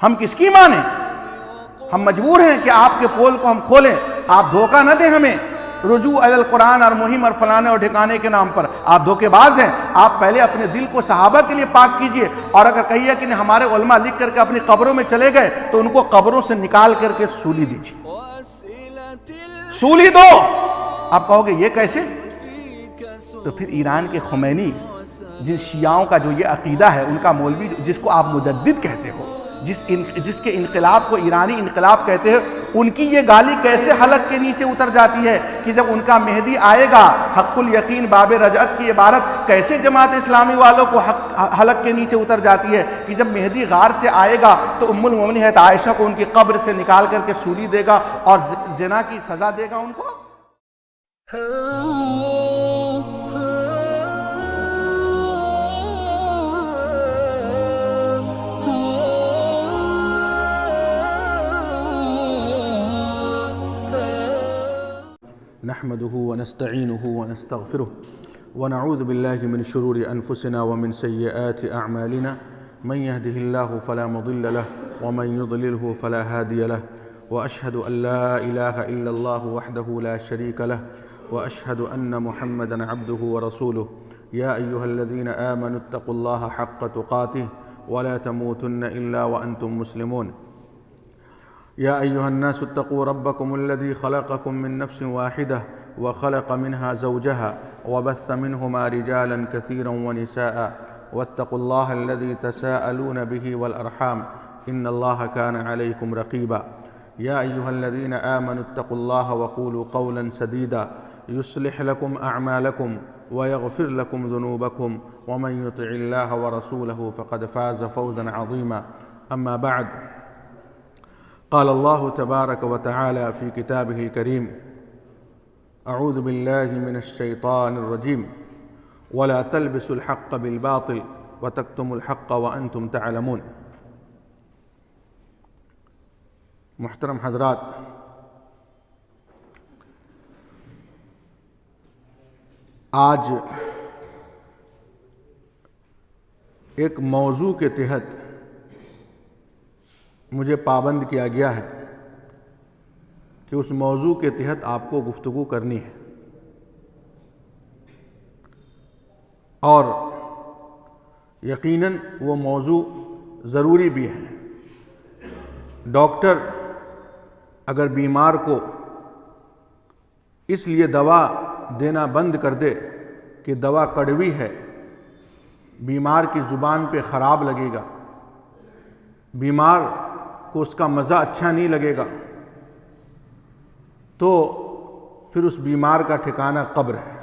ہم کس کی مانیں؟ ہم مجبور ہیں کہ آپ کے پول کو ہم کھولیں، آپ دھوکہ نہ دیں ہمیں رجوع علی القرآن اور مہم اور فلانے اور ٹھکانے کے نام پر، آپ دھوکے باز ہیں۔ آپ پہلے اپنے دل کو صحابہ کے لیے پاک کیجئے، اور اگر کہیے کہ ہمارے علماء لکھ کر کے اپنی قبروں میں چلے گئے تو ان کو قبروں سے نکال کر کے سولی دیجئے، سولی دو۔ آپ کہو گے یہ کیسے؟ تو پھر ایران کے خمینی، جن شیعوں کا جو یہ عقیدہ ہے، ان کا مولوی جس کو آپ مجدد کہتے ہو، جس کے انقلاب کو ایرانی انقلاب کہتے ہیں، ان کی یہ گالی کیسے حلق کے نیچے اتر جاتی ہے کہ جب ان کا مہدی آئے گا، حق الیقین باب رجعت کی عبارت کیسے جماعت اسلامی والوں کو حلق کے نیچے اتر جاتی ہے کہ جب مہدی غار سے آئے گا تو ام المومنین حضرت عائشہ کو ان کی قبر سے نکال کر کے سولی دے گا اور زنا کی سزا دے گا ان کو۔ نحمده ونستعينه ونستغفره ونعوذ بالله من شرور أنفسنا ومن سيئات أعمالنا، من يهده الله فلا مضل له ومن يضلله فلا هادي له، وأشهد أن لا إله إلا الله وحده لا شريك له، وأشهد أن محمدا عبده ورسوله، يا أيها الذين آمنوا اتقوا الله حق تقاته ولا تموتن إلا وأنتم مسلمون، يا أيها الناس اتقوا ربكم الذي خلقكم من نفس واحدة وخلق منها زوجها وبث منهما رجالا كثيرا ونساء، واتقوا الله الذي تساءلون به والأرحام إن الله كان عليكم رقيبا، يا أيها الذين آمنوا اتقوا الله وقولوا قولا سديدا يصلح لكم أعمالكم ويغفر لكم ذنوبكم، ومن يطع الله ورسوله فقد فاز فوزا عظيما، أما بعد، قال الله تبارك وتعالى في كتابه الكريم: أعوذ بالله من الشيطان الرجيم، ولا تلبسوا الحق بالباطل وتكتموا الحق وأنتم تعلمون۔ محترم حضرات، آج ایک موضوع کے تحت مجھے پابند کیا گیا ہے کہ اس موضوع کے تحت آپ کو گفتگو کرنی ہے، اور یقیناً وہ موضوع ضروری بھی ہے۔ ڈاکٹر اگر بیمار کو اس لیے دوا دینا بند کر دے کہ دوا کڑوی ہے، بیمار کی زبان پہ خراب لگے گا، بیمار کو اس کا مزہ اچھا نہیں لگے گا، تو پھر اس بیمار کا ٹھکانہ قبر ہے،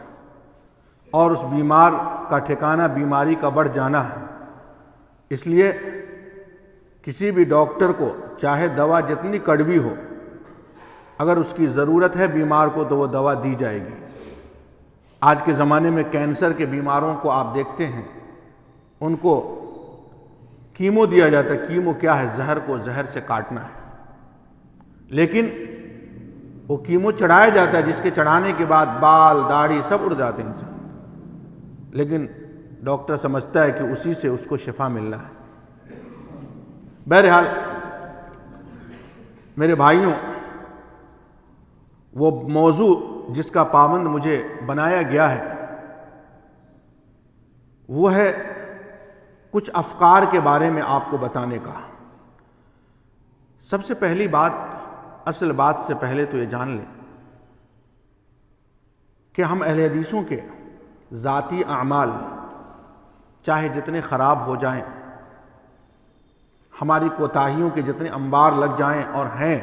اور اس بیمار کا ٹھکانہ بیماری کا بڑھ جانا ہے۔ اس لیے کسی بھی ڈاکٹر کو چاہے دوا جتنی کڑوی ہو، اگر اس کی ضرورت ہے بیمار کو تو وہ دوا دی جائے گی۔ آج کے زمانے میں کینسر کے بیماروں کو آپ دیکھتے ہیں، ان کو کیمو دیا جاتا ہے۔ کیمو کیا ہے؟ زہر کو زہر سے کاٹنا ہے، لیکن وہ کیمو چڑھایا جاتا ہے جس کے چڑھانے کے بعد بال داڑھی سب اڑ جاتے ہیں انسان، لیکن ڈاکٹر سمجھتا ہے کہ اسی سے اس کو شفا ملنا ہے۔ بہرحال میرے بھائیوں، وہ موضوع جس کا پابند مجھے بنایا گیا ہے وہ ہے کچھ افکار کے بارے میں آپ کو بتانے کا۔ سب سے پہلی بات، اصل بات سے پہلے تو یہ جان لیں کہ ہم اہل حدیثوں کے ذاتی اعمال چاہے جتنے خراب ہو جائیں، ہماری کوتاہیوں کے جتنے انبار لگ جائیں اور ہیں،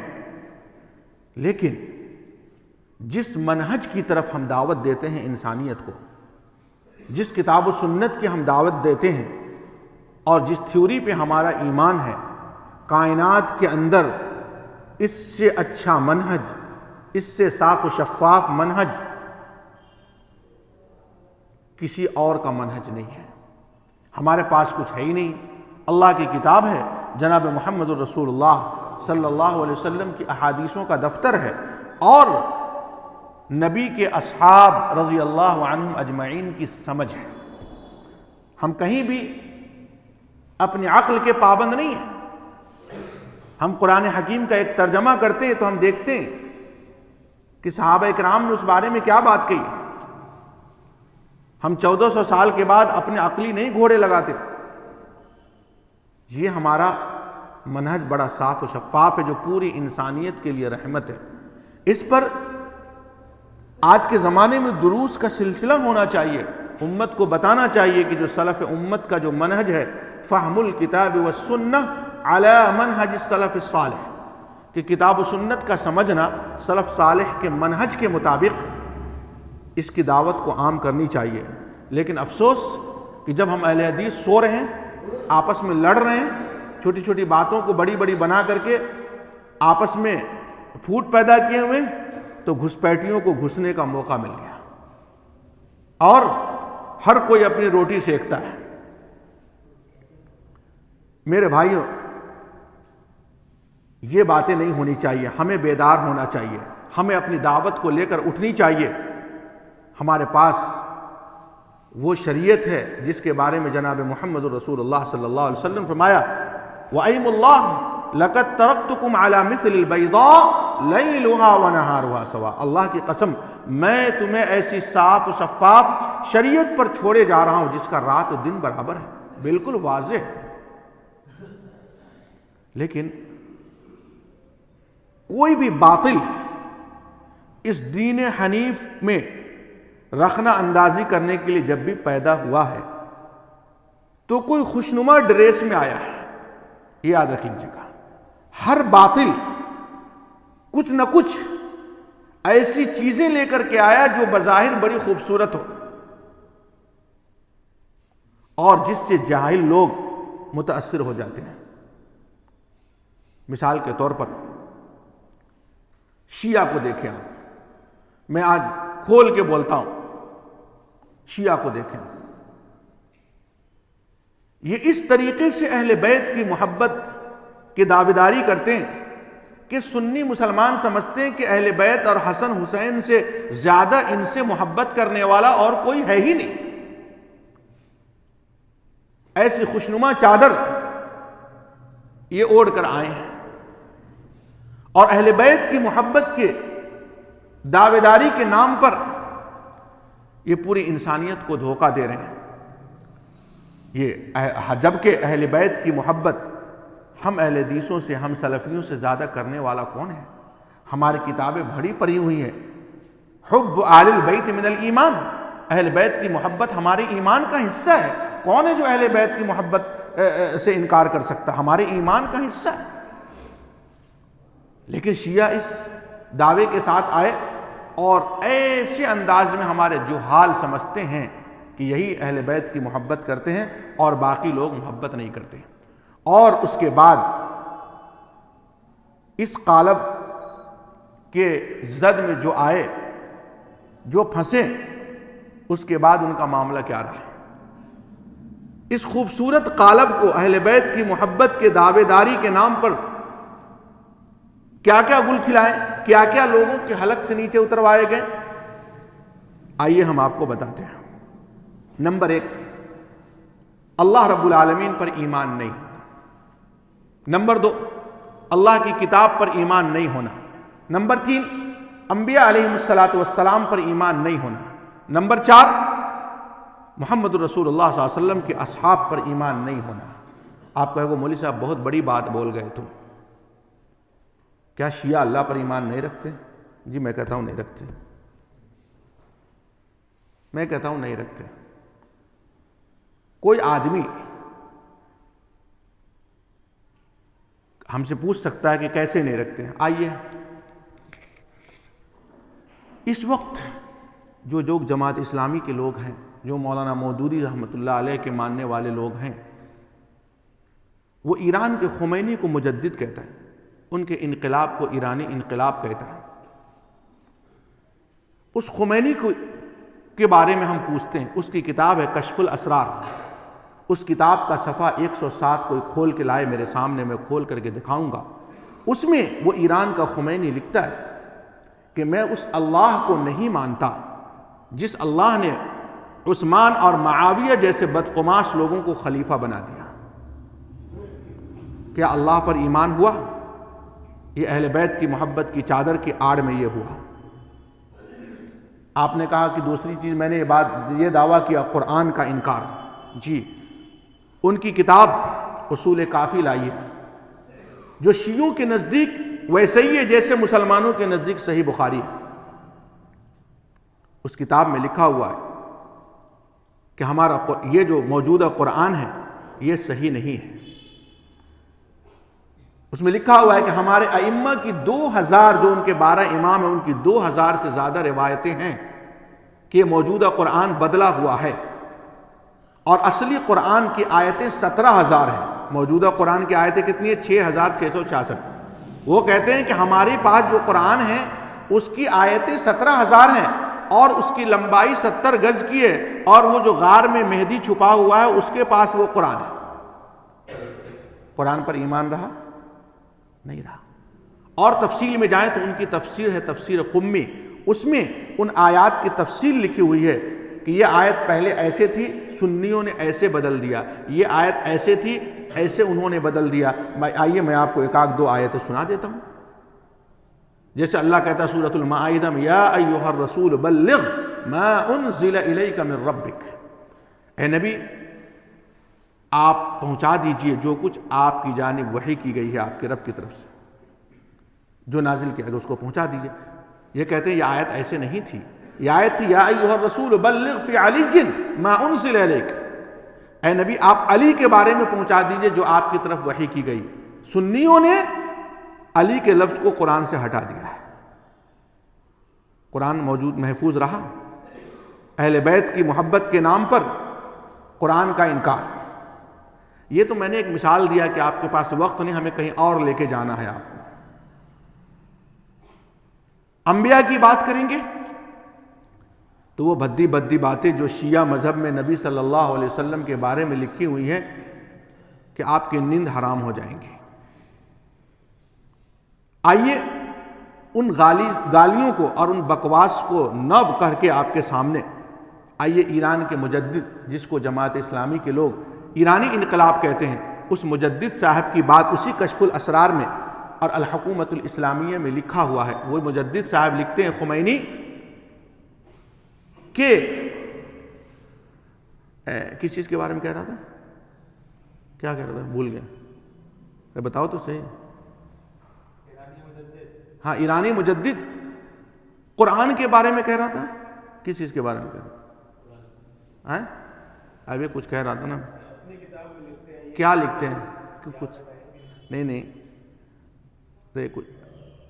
لیکن جس منہج کی طرف ہم دعوت دیتے ہیں انسانیت کو، جس کتاب و سنت کی ہم دعوت دیتے ہیں، اور جس تھیوری پہ ہمارا ایمان ہے، کائنات کے اندر اس سے اچھا منہج، اس سے صاف و شفاف منہج کسی اور کا منہج نہیں ہے۔ ہمارے پاس کچھ ہے ہی نہیں، اللہ کی کتاب ہے، جناب محمد الرسول اللہ صلی اللہ علیہ وسلم کی احادیثوں کا دفتر ہے، اور نبی کے اصحاب رضی اللہ عنہم اجمعین کی سمجھ ہے۔ ہم کہیں بھی اپنی عقل کے پابند نہیں ہیں، ہم قرآن حکیم کا ایک ترجمہ کرتے ہیں تو ہم دیکھتے ہیں کہ صحابہ کرام نے اس بارے میں کیا بات کہی. ہم 1400 سال کے بعد اپنے عقلی نہیں گھوڑے لگاتے. یہ ہمارا منہج بڑا صاف و شفاف ہے جو پوری انسانیت کے لیے رحمت ہے. اس پر آج کے زمانے میں دروس کا سلسلہ ہونا چاہیے. امت کو بتانا چاہیے کہ جو سلف امت کا جو منہج ہے فہم الکتاب والسنہ علی منہج السلف الصالح، کہ کتاب و سنت کا سمجھنا سلف صالح کے منہج کے مطابق اس کی دعوت کو عام کرنی چاہیے. لیکن افسوس کہ جب ہم اہل حدیث سو رہے ہیں، آپس میں لڑ رہے ہیں، چھوٹی چھوٹی باتوں کو بڑی بڑی بنا کر کے آپس میں پھوٹ پیدا کیے ہوئے، تو گھسپیٹیوں کو گھسنے کا موقع مل گیا اور ہر کوئی اپنی روٹی سیکتا ہے. میرے بھائیوں، یہ باتیں نہیں ہونی چاہیے. ہمیں بیدار ہونا چاہیے، ہمیں اپنی دعوت کو لے کر اٹھنی چاہیے. ہمارے پاس وہ شریعت ہے جس کے بارے میں جناب محمد رسول اللہ صلی اللہ علیہ وسلم فرمایا وَأَيْمُ اللَّهِ لَقَدْ تَرَكْتُكُمْ عَلَى مِثْلِ الْبَيْضَاءِ لَيْلُهَا وَنَهَارُهَا سَوَاءٌ. اللہ کی قسم، میں تمہیں ایسی صاف و شفاف شریعت پر چھوڑے جا رہا ہوں جس کا رات و دن برابر ہے، بالکل واضح ہے. لیکن کوئی بھی باطل اس دین حنیف میں رخنہ اندازی کرنے کے لیے جب بھی پیدا ہوا ہے تو کوئی خوشنما ڈریس میں آیا ہے. یہ یاد رکھ لیجیے گا، ہر باطل کچھ نہ کچھ ایسی چیزیں لے کر کے آیا جو بظاہر بڑی خوبصورت ہو اور جس سے جاہل لوگ متاثر ہو جاتے ہیں. مثال کے طور پر شیعہ کو دیکھیں آپ. میں آج کھول کے بولتا ہوں، شیعہ کو دیکھیں. یہ اس طریقے سے اہل بیت کی محبت کی دعویداری کرتے ہیں کہ سنی مسلمان سمجھتے ہیں کہ اہل بیت اور حسن حسین سے زیادہ ان سے محبت کرنے والا اور کوئی ہے ہی نہیں. ایسی خوشنما چادر یہ اوڑھ کر آئے ہیں اور اہل بیت کی محبت کے دعویداری کے نام پر یہ پوری انسانیت کو دھوکہ دے رہے ہیں. یہ جبکہ اہل بیت کی محبت ہم اہل حدیثوں سے، ہم سلفیوں سے زیادہ کرنے والا کون ہے؟ ہماری کتابیں بھری پڑھی ہوئی ہیں. حب آل البیت من الایمان، اہل بیت کی محبت ہمارے ایمان کا حصہ ہے. کون ہے جو اہل بیت کی محبت سے انکار کر سکتا؟ ہمارے ایمان کا حصہ ہے. لیکن شیعہ اس دعوے کے ساتھ آئے اور ایسے انداز میں ہمارے جہال سمجھتے ہیں کہ یہی اہل بیت کی محبت کرتے ہیں اور باقی لوگ محبت نہیں کرتے. اور اس کے بعد اس قالب کے زد میں جو آئے، جو پھنسے، اس کے بعد ان کا معاملہ کیا رہا؟ اس خوبصورت قالب کو، اہل بیت کی محبت کے دعوے داری کے نام پر کیا کیا گل کھلائے، کیا کیا لوگوں کے حلق سے نیچے اتروائے گئے. آئیے ہم آپ کو بتاتے ہیں. نمبر 1، اللہ رب العالمین پر ایمان نہیں. نمبر 2، اللہ کی کتاب پر ایمان نہیں ہونا. نمبر 3، انبیاء علیہم السلام پر ایمان نہیں ہونا. نمبر 4، محمد رسول اللہ صلی اللہ علیہ وسلم کے اصحاب پر ایمان نہیں ہونا. آپ کہو گے مولوی صاحب بہت بڑی بات بول گئے تم، کیا شیعہ اللہ پر ایمان نہیں رکھتے؟ جی میں کہتا ہوں نہیں رکھتے. میں کہتا ہوں نہیں رکھتے. کوئی آدمی ہم سے پوچھ سکتا ہے کہ کیسے نہیں رکھتے ہیں. آئیے، اس وقت جو جماعت اسلامی کے لوگ ہیں، جو مولانا مودودی رحمۃ اللہ علیہ کے ماننے والے لوگ ہیں، وہ ایران کے خمینی کو مجدد کہتا ہے، ان کے انقلاب کو ایرانی انقلاب کہتا ہے. اس خمینی کے بارے میں ہم پوچھتے ہیں. اس کی کتاب ہے کشف الاسرار. اس کتاب کا صفحہ 107 کوئی کھول کے لائے میرے سامنے، میں کھول کر کے دکھاؤں گا. اس میں وہ ایران کا خمینی لکھتا ہے کہ میں اس اللہ کو نہیں مانتا جس اللہ نے عثمان اور معاویہ جیسے بدقماش لوگوں کو خلیفہ بنا دیا. کیا اللہ پر ایمان ہوا؟ یہ اہل بیت کی محبت کی چادر کی آڑ میں یہ ہوا۔ آپ نے کہا کہ دوسری چیز میں نے یہ دعویٰ کیا قرآن کا انکار۔ جی، ان کی کتاب اصول کافی لائیے، جو شیعوں کے نزدیک ویسے ہی ہے جیسے مسلمانوں کے نزدیک صحیح بخاری ہے۔ اس کتاب میں لکھا ہوا ہے کہ ہمارا یہ جو موجودہ قرآن ہے یہ صحیح نہیں ہے۔ اس میں لکھا ہوا ہے کہ ہمارے ائمہ کی 2000 جو ان کے 12 امام ہیں ان کی 2000 سے زیادہ روایتیں ہیں کہ یہ موجودہ قرآن بدلا ہوا ہے، اور اصلی قرآن کی آیتیں 17000 ہیں۔ موجودہ قرآن کی آیتیں کتنی ہیں؟ 6666۔ وہ کہتے ہیں کہ ہمارے پاس جو قرآن ہے اس کی آیتیں 17000 ہیں اور اس کی لمبائی 70 گز کی ہے، اور وہ جو غار میں مہدی چھپا ہوا ہے اس کے پاس وہ قرآن ہے۔ قرآن پر ایمان رہا؟ نہیں رہا۔ اور تفصیل میں جائیں تو ان کی تفسیر ہے تفسیر قمی، اس میں ان آیات کی تفصیل لکھی ہوئی ہے کہ یہ آیت پہلے ایسے تھی، سنیوں نے ایسے بدل دیا، یہ آیت ایسے تھی، ایسے انہوں نے بدل دیا۔ آئیے میں آپ کو ایک آدھ دو آیتیں سنا دیتا ہوں۔ جیسے اللہ کہتا ہے سورۃ المائدہ میں، یا ایھا الرسول بلغ ما انزل الیک من ربک، اے نبی آپ پہنچا دیجئے جو کچھ آپ کی جانب وحی کی گئی ہے آپ کے رب کی طرف سے، جو نازل کیا گیا اس کو پہنچا دیجئے۔ یہ کہتے ہیں یہ آیت ایسے نہیں تھی، یہ آیت تھی یا ایھا الرسول بلغ فی علی ما انزل الیک، اے نبی آپ علی کے بارے میں پہنچا دیجئے جو آپ کی طرف وحی کی گئی۔ سنیوں نے علی کے لفظ کو قرآن سے ہٹا دیا ہے۔ قرآن موجود محفوظ رہا؟ اہل بیت کی محبت کے نام پر قرآن کا انکار۔ یہ تو میں نے ایک مثال دیا کہ آپ کے پاس وقت نہیں، ہمیں کہیں اور لے کے جانا ہے آپ کو۔ انبیاء کی بات کریں گے تو وہ بھدی بھدی باتیں جو شیعہ مذہب میں نبی صلی اللہ علیہ وسلم کے بارے میں لکھی ہوئی ہیں کہ آپ کی نیند حرام ہو جائیں گی۔ آئیے ان گالیوں کو اور ان بکواس کو نب کر کے آپ کے سامنے آئیے ایران کے مجدد، جس کو جماعت اسلامی کے لوگ ایرانی انقلاب کہتے ہیں، اس مجدد صاحب کی بات اسی کشف الاسرار میں اور الحکومت الاسلامیہ میں لکھا ہوا ہے۔ وہ مجدد صاحب لکھتے ہیں خمینی کہ کس چیز کے بارے میں کہہ رہا تھا؟ کیا کہہ رہا تھا؟ بھول گیا، بتاؤ تو صحیح۔ ہاں، ایرانی مجدد قرآن کے بارے میں کہہ رہا تھا۔ کس چیز کے بارے میں کہہ رہا تھا؟ ابھی کچھ کہہ رہا تھا نا، کیا لکھتے ہیں؟ کچھ نہیں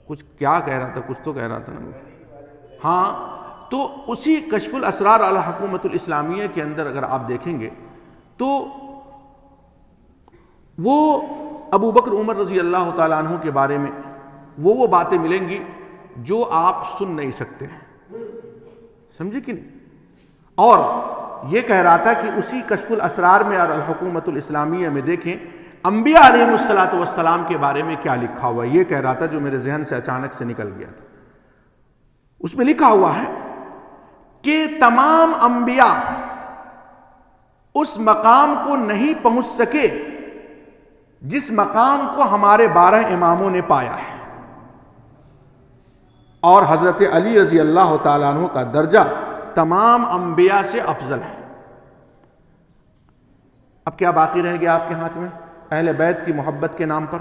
کچھ کیا کہہ رہا تھا؟ کچھ تو کہہ رہا تھا نا۔ ہاں، تو اسی کشف الاسرار الحکومت الاسلامیہ کے اندر اگر آپ دیکھیں گے تو وہ ابو بکر عمر رضی اللہ تعالیٰ عنہ کے بارے میں وہ باتیں ملیں گی جو آپ سن نہیں سکتے ہیں، سمجھے کہ نہیں؟ اور یہ کہہ رہا تھا کہ اسی کشف الاسرار میں اور الحکومت الاسلامیہ میں دیکھیں انبیاء علیہ السلام کے بارے میں کیا لکھا ہوا ہے۔ یہ کہہ رہا تھا جو میرے ذہن سے اچانک سے نکل گیا تھا۔ اس میں لکھا ہوا ہے کہ تمام انبیاء اس مقام کو نہیں پہنچ سکے جس مقام کو ہمارے 12 اماموں نے پایا ہے، اور حضرت علی رضی اللہ تعالیٰ عنہ کا درجہ تمام انبیاء سے افضل ہے۔ اب کیا باقی رہ گیا آپ کے ہاتھ میں؟ اہل بیت کی محبت کے نام پر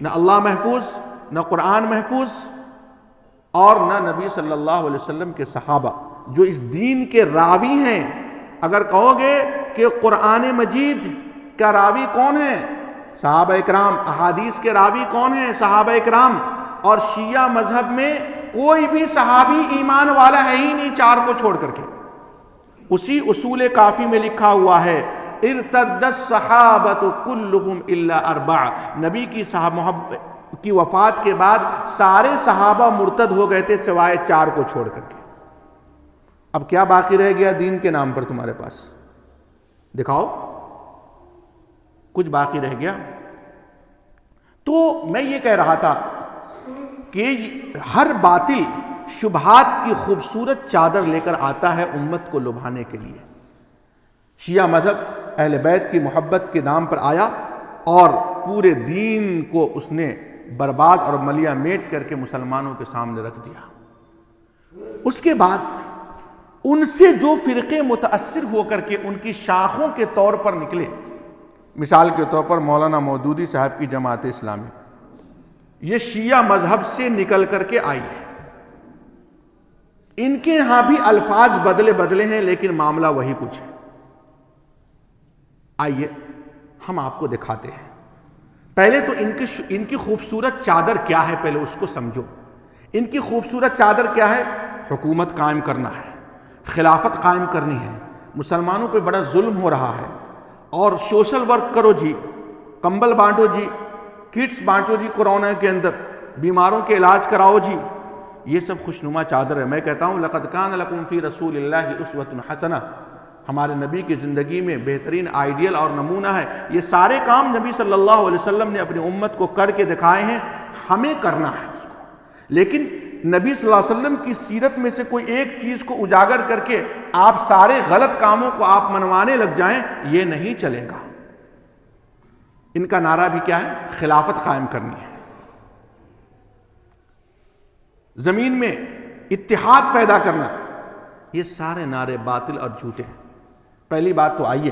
نہ اللہ محفوظ، نہ قرآن محفوظ، اور نہ نبی صلی اللہ علیہ وسلم کے صحابہ جو اس دین کے راوی ہیں۔ اگر کہو گے کہ قرآن مجید کا راوی کون ہے؟ صحابہ اکرام۔ احادیث کے راوی کون ہیں؟ صحابہ اکرام۔ اور شیعہ مذہب میں کوئی بھی صحابی ایمان والا ہے ہی نہیں، 4 کو چھوڑ کر کے۔ اسی اصول کافی میں لکھا ہوا ہے ارتد الصحابۃ کلہم الا 4، نبی کی محبت کی وفات کے بعد سارے صحابہ مرتد ہو گئے تھے سوائے 4 کو چھوڑ کر کے۔ اب کیا باقی رہ گیا دین کے نام پر تمہارے پاس؟ دکھاؤ، کچھ باقی رہ گیا؟ تو میں یہ کہہ رہا تھا کہ ہر باطل شبہات کی خوبصورت چادر لے کر آتا ہے امت کو لبھانے کے لیے۔ شیعہ مذہب اہل بیت کی محبت کے نام پر آیا اور پورے دین کو اس نے برباد اور ملیا میٹ کر کے مسلمانوں کے سامنے رکھ دیا۔ اس کے بعد ان سے جو فرقے متاثر ہو کر کے ان کی شاخوں کے طور پر نکلے، مثال کے طور پر مولانا مودودی صاحب کی جماعت اسلامی، یہ شیعہ مذہب سے نکل کر کے آئی ہے۔ ان کے ہاں بھی الفاظ بدلے ہیں لیکن معاملہ وہی کچھ ہے۔ آئیے ہم آپ کو دکھاتے ہیں۔ پہلے تو ان کی خوبصورت چادر کیا ہے، پہلے اس کو سمجھو۔ ان کی خوبصورت چادر کیا ہے؟ حکومت قائم کرنا ہے، خلافت قائم کرنی ہے، مسلمانوں پہ بڑا ظلم ہو رہا ہے، اور سوشل ورک کرو جی، کمبل بانٹو جی، کٹس بانٹو جی، کورونا کے اندر بیماروں کے علاج کراؤ جی۔ یہ سب خوشنما چادر ہے۔ میں کہتا ہوں لقد کان لکم فی رسول اللہ اسوۃ حسنہ، ہمارے نبی کی زندگی میں بہترین آئیڈیل اور نمونہ ہے۔ یہ سارے کام نبی صلی اللہ علیہ وسلم نے اپنی امت کو کر کے دکھائے ہیں، ہمیں کرنا ہے اس کو۔ لیکن نبی صلی اللہ علیہ وسلم کی سیرت میں سے کوئی ایک چیز کو اجاگر کر کے آپ سارے غلط کاموں کو آپ منوانے لگ جائیں، یہ نہیں چلے گا۔ ان کا نعرہ بھی کیا ہے؟ خلافت قائم کرنی ہے، زمین میں اتحاد پیدا کرنا۔ یہ سارے نعرے باطل اور جھوٹے ہیں۔ پہلی بات تو آئیے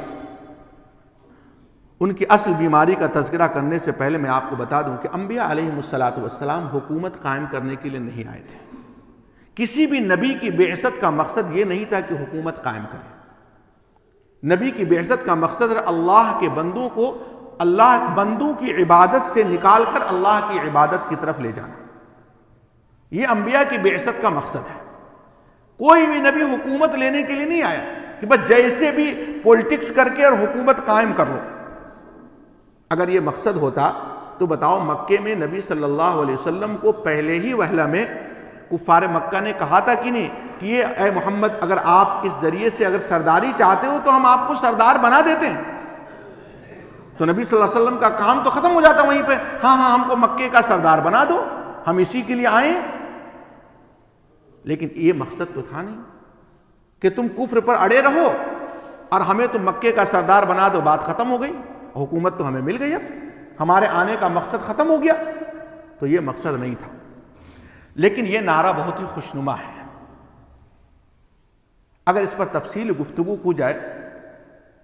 ان کی اصل بیماری کا تذکرہ کرنے سے پہلے میں آپ کو بتا دوں کہ انبیاء علیہم السلام حکومت قائم کرنے کے لیے نہیں آئے تھے۔ کسی بھی نبی کی بعثت کا مقصد یہ نہیں تھا کہ حکومت قائم کرے۔ نبی کی بعثت کا مقصد اللہ کے بندوں کو بندوں کی عبادت سے نکال کر اللہ کی عبادت کی طرف لے جانا، یہ انبیاء کی بعثت کا مقصد ہے۔ کوئی بھی نبی حکومت لینے کے لیے نہیں آیا کہ بس جیسے بھی پولیٹکس کر کے اور حکومت قائم کر لو۔ اگر یہ مقصد ہوتا تو بتاؤ مکے میں نبی صلی اللہ علیہ وسلم کو پہلے ہی وہلہ میں کفار مکہ نے کہا تھا کہ نہیں کہ یہ اے محمد اگر آپ اس ذریعے سے اگر سرداری چاہتے ہو تو ہم آپ کو سردار بنا دیتے ہیں، تو نبی صلی اللہ علیہ وسلم کا کام تو ختم ہو جاتا وہیں پہ، ہاں ہم کو مکے کا سردار بنا دو، ہم اسی کے لیے آئے ہیں۔ لیکن یہ مقصد تو تھا نہیں کہ تم کفر پر اڑے رہو اور ہمیں تم مکے کا سردار بنا دو، بات ختم ہو گئی، حکومت تو ہمیں مل گئی، اب ہمارے آنے کا مقصد ختم ہو گیا۔ تو یہ مقصد نہیں تھا، لیکن یہ نعرہ بہت ہی خوشنما ہے۔ اگر اس پر تفصیل گفتگو کی جائے،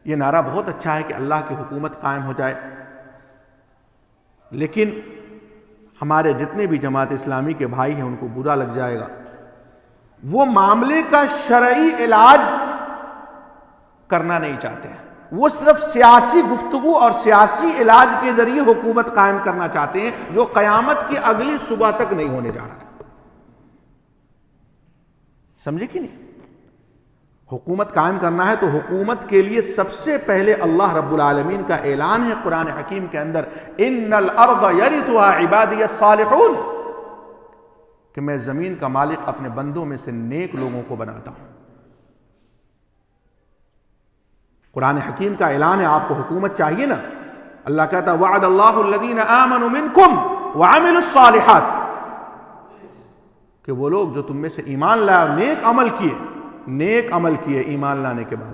یہ نعرہ بہت اچھا ہے کہ اللہ کی حکومت قائم ہو جائے، لیکن ہمارے جتنے بھی جماعت اسلامی کے بھائی ہیں ان کو برا لگ جائے گا۔ وہ معاملے کا شرعی علاج کرنا نہیں چاہتے ہیں، وہ صرف سیاسی گفتگو اور سیاسی علاج کے ذریعے حکومت قائم کرنا چاہتے ہیں، جو قیامت کی اگلی صبح تک نہیں ہونے جا رہا۔ سمجھے کہ نہیں؟ حکومت قائم کرنا ہے تو حکومت کے لیے سب سے پہلے اللہ رب العالمین کا اعلان ہے قرآن حکیم کے اندر، ان الارض یرثها عبادی الصالحون، کہ میں زمین کا مالک اپنے بندوں میں سے نیک لوگوں کو بناتا ہوں۔ قرآن حکیم کا اعلان ہے، آپ کو حکومت چاہیے نا۔ اللہ کہتا وعد اللہ الذین آمنوا منکم وعملوا الصالحات، کہ وہ لوگ جو تم میں سے ایمان لائے اور نیک عمل کیے ایمان لانے کے بعد،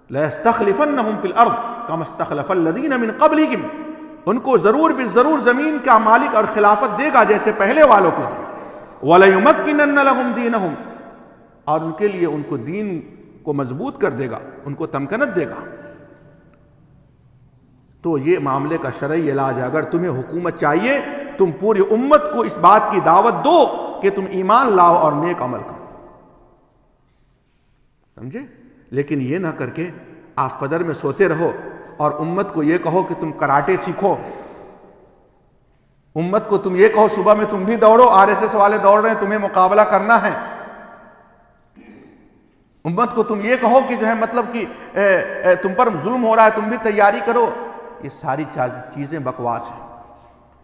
لَيَسْتَخْلِفَنَّهُمْ فِي الْأَرْضِ كَمَا اسْتَخْلَفَ الَّذِينَ مِنْ قَبْلِهِمْ، ان کو ضرور بالضرور زمین کا مالک اور خلافت دے گا جیسے پہلے والوں کو دی۔ وَلَيُمَكِّنَنَّ لَهُمْ دِينَهُمْ، اور ان کے لیے ان کو دین کو مضبوط کر دے گا، ان کو تمکنت دے گا۔ تو یہ معاملے کا شرعی علاج ہے۔ اگر تمہیں حکومت چاہیے، تم پوری امت کو اس بات کی دعوت دو کہ تم ایمان لاؤ اور نیک عمل کرو، سمجھے؟ لیکن یہ نہ کر کے آپ فجر میں سوتے رہو اور امت کو یہ کہو کہ تم کراٹے سیکھو، امت کو تم یہ کہو صبح میں تم بھی دوڑو، RSS والے دوڑ رہے ہیں تمہیں مقابلہ کرنا ہے، امت کو تم یہ کہو کہ جو ہے مطلب کہ تم پر ظلم ہو رہا ہے تم بھی تیاری کرو۔ یہ ساری چیزیں بکواس ہیں،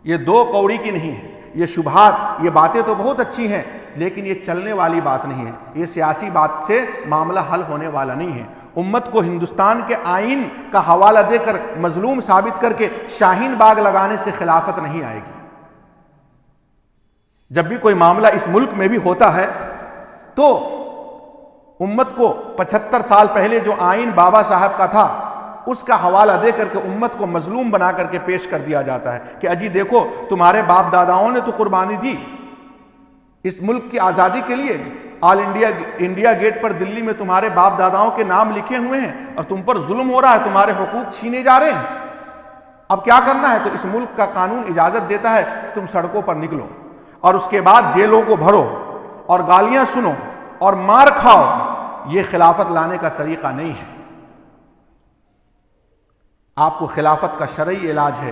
یہ دو کوڑی کی نہیں ہے، یہ شبہات، یہ باتیں تو بہت اچھی ہیں لیکن یہ چلنے والی بات نہیں ہے، یہ سیاسی بات سے معاملہ حل ہونے والا نہیں ہے۔ امت کو ہندوستان کے آئین کا حوالہ دے کر مظلوم ثابت کر کے شاہین باغ لگانے سے خلافت نہیں آئے گی۔ جب بھی کوئی معاملہ اس ملک میں بھی ہوتا ہے تو امت کو 75 سال پہلے جو آئین بابا صاحب کا تھا اس کا حوالہ دے کر کے امت کو مظلوم بنا کر کے پیش کر دیا جاتا ہے کہ اجی دیکھو تمہارے باپ داداؤں نے تو قربانی دی اس ملک کی آزادی کے لیے، آل انڈیا گیٹ پر دلی میں تمہارے باپ داداؤں کے نام لکھے ہوئے ہیں اور تم پر ظلم ہو رہا ہے، تمہارے حقوق چھینے جا رہے ہیں، اب کیا کرنا ہے؟ تو اس ملک کا قانون اجازت دیتا ہے کہ تم سڑکوں پر نکلو اور اس کے بعد جیلوں کو بھرو اور گالیاں سنو اور مار کھاؤ۔ یہ خلافت لانے کا طریقہ نہیں ہے۔ آپ کو خلافت کا شرعی علاج ہے،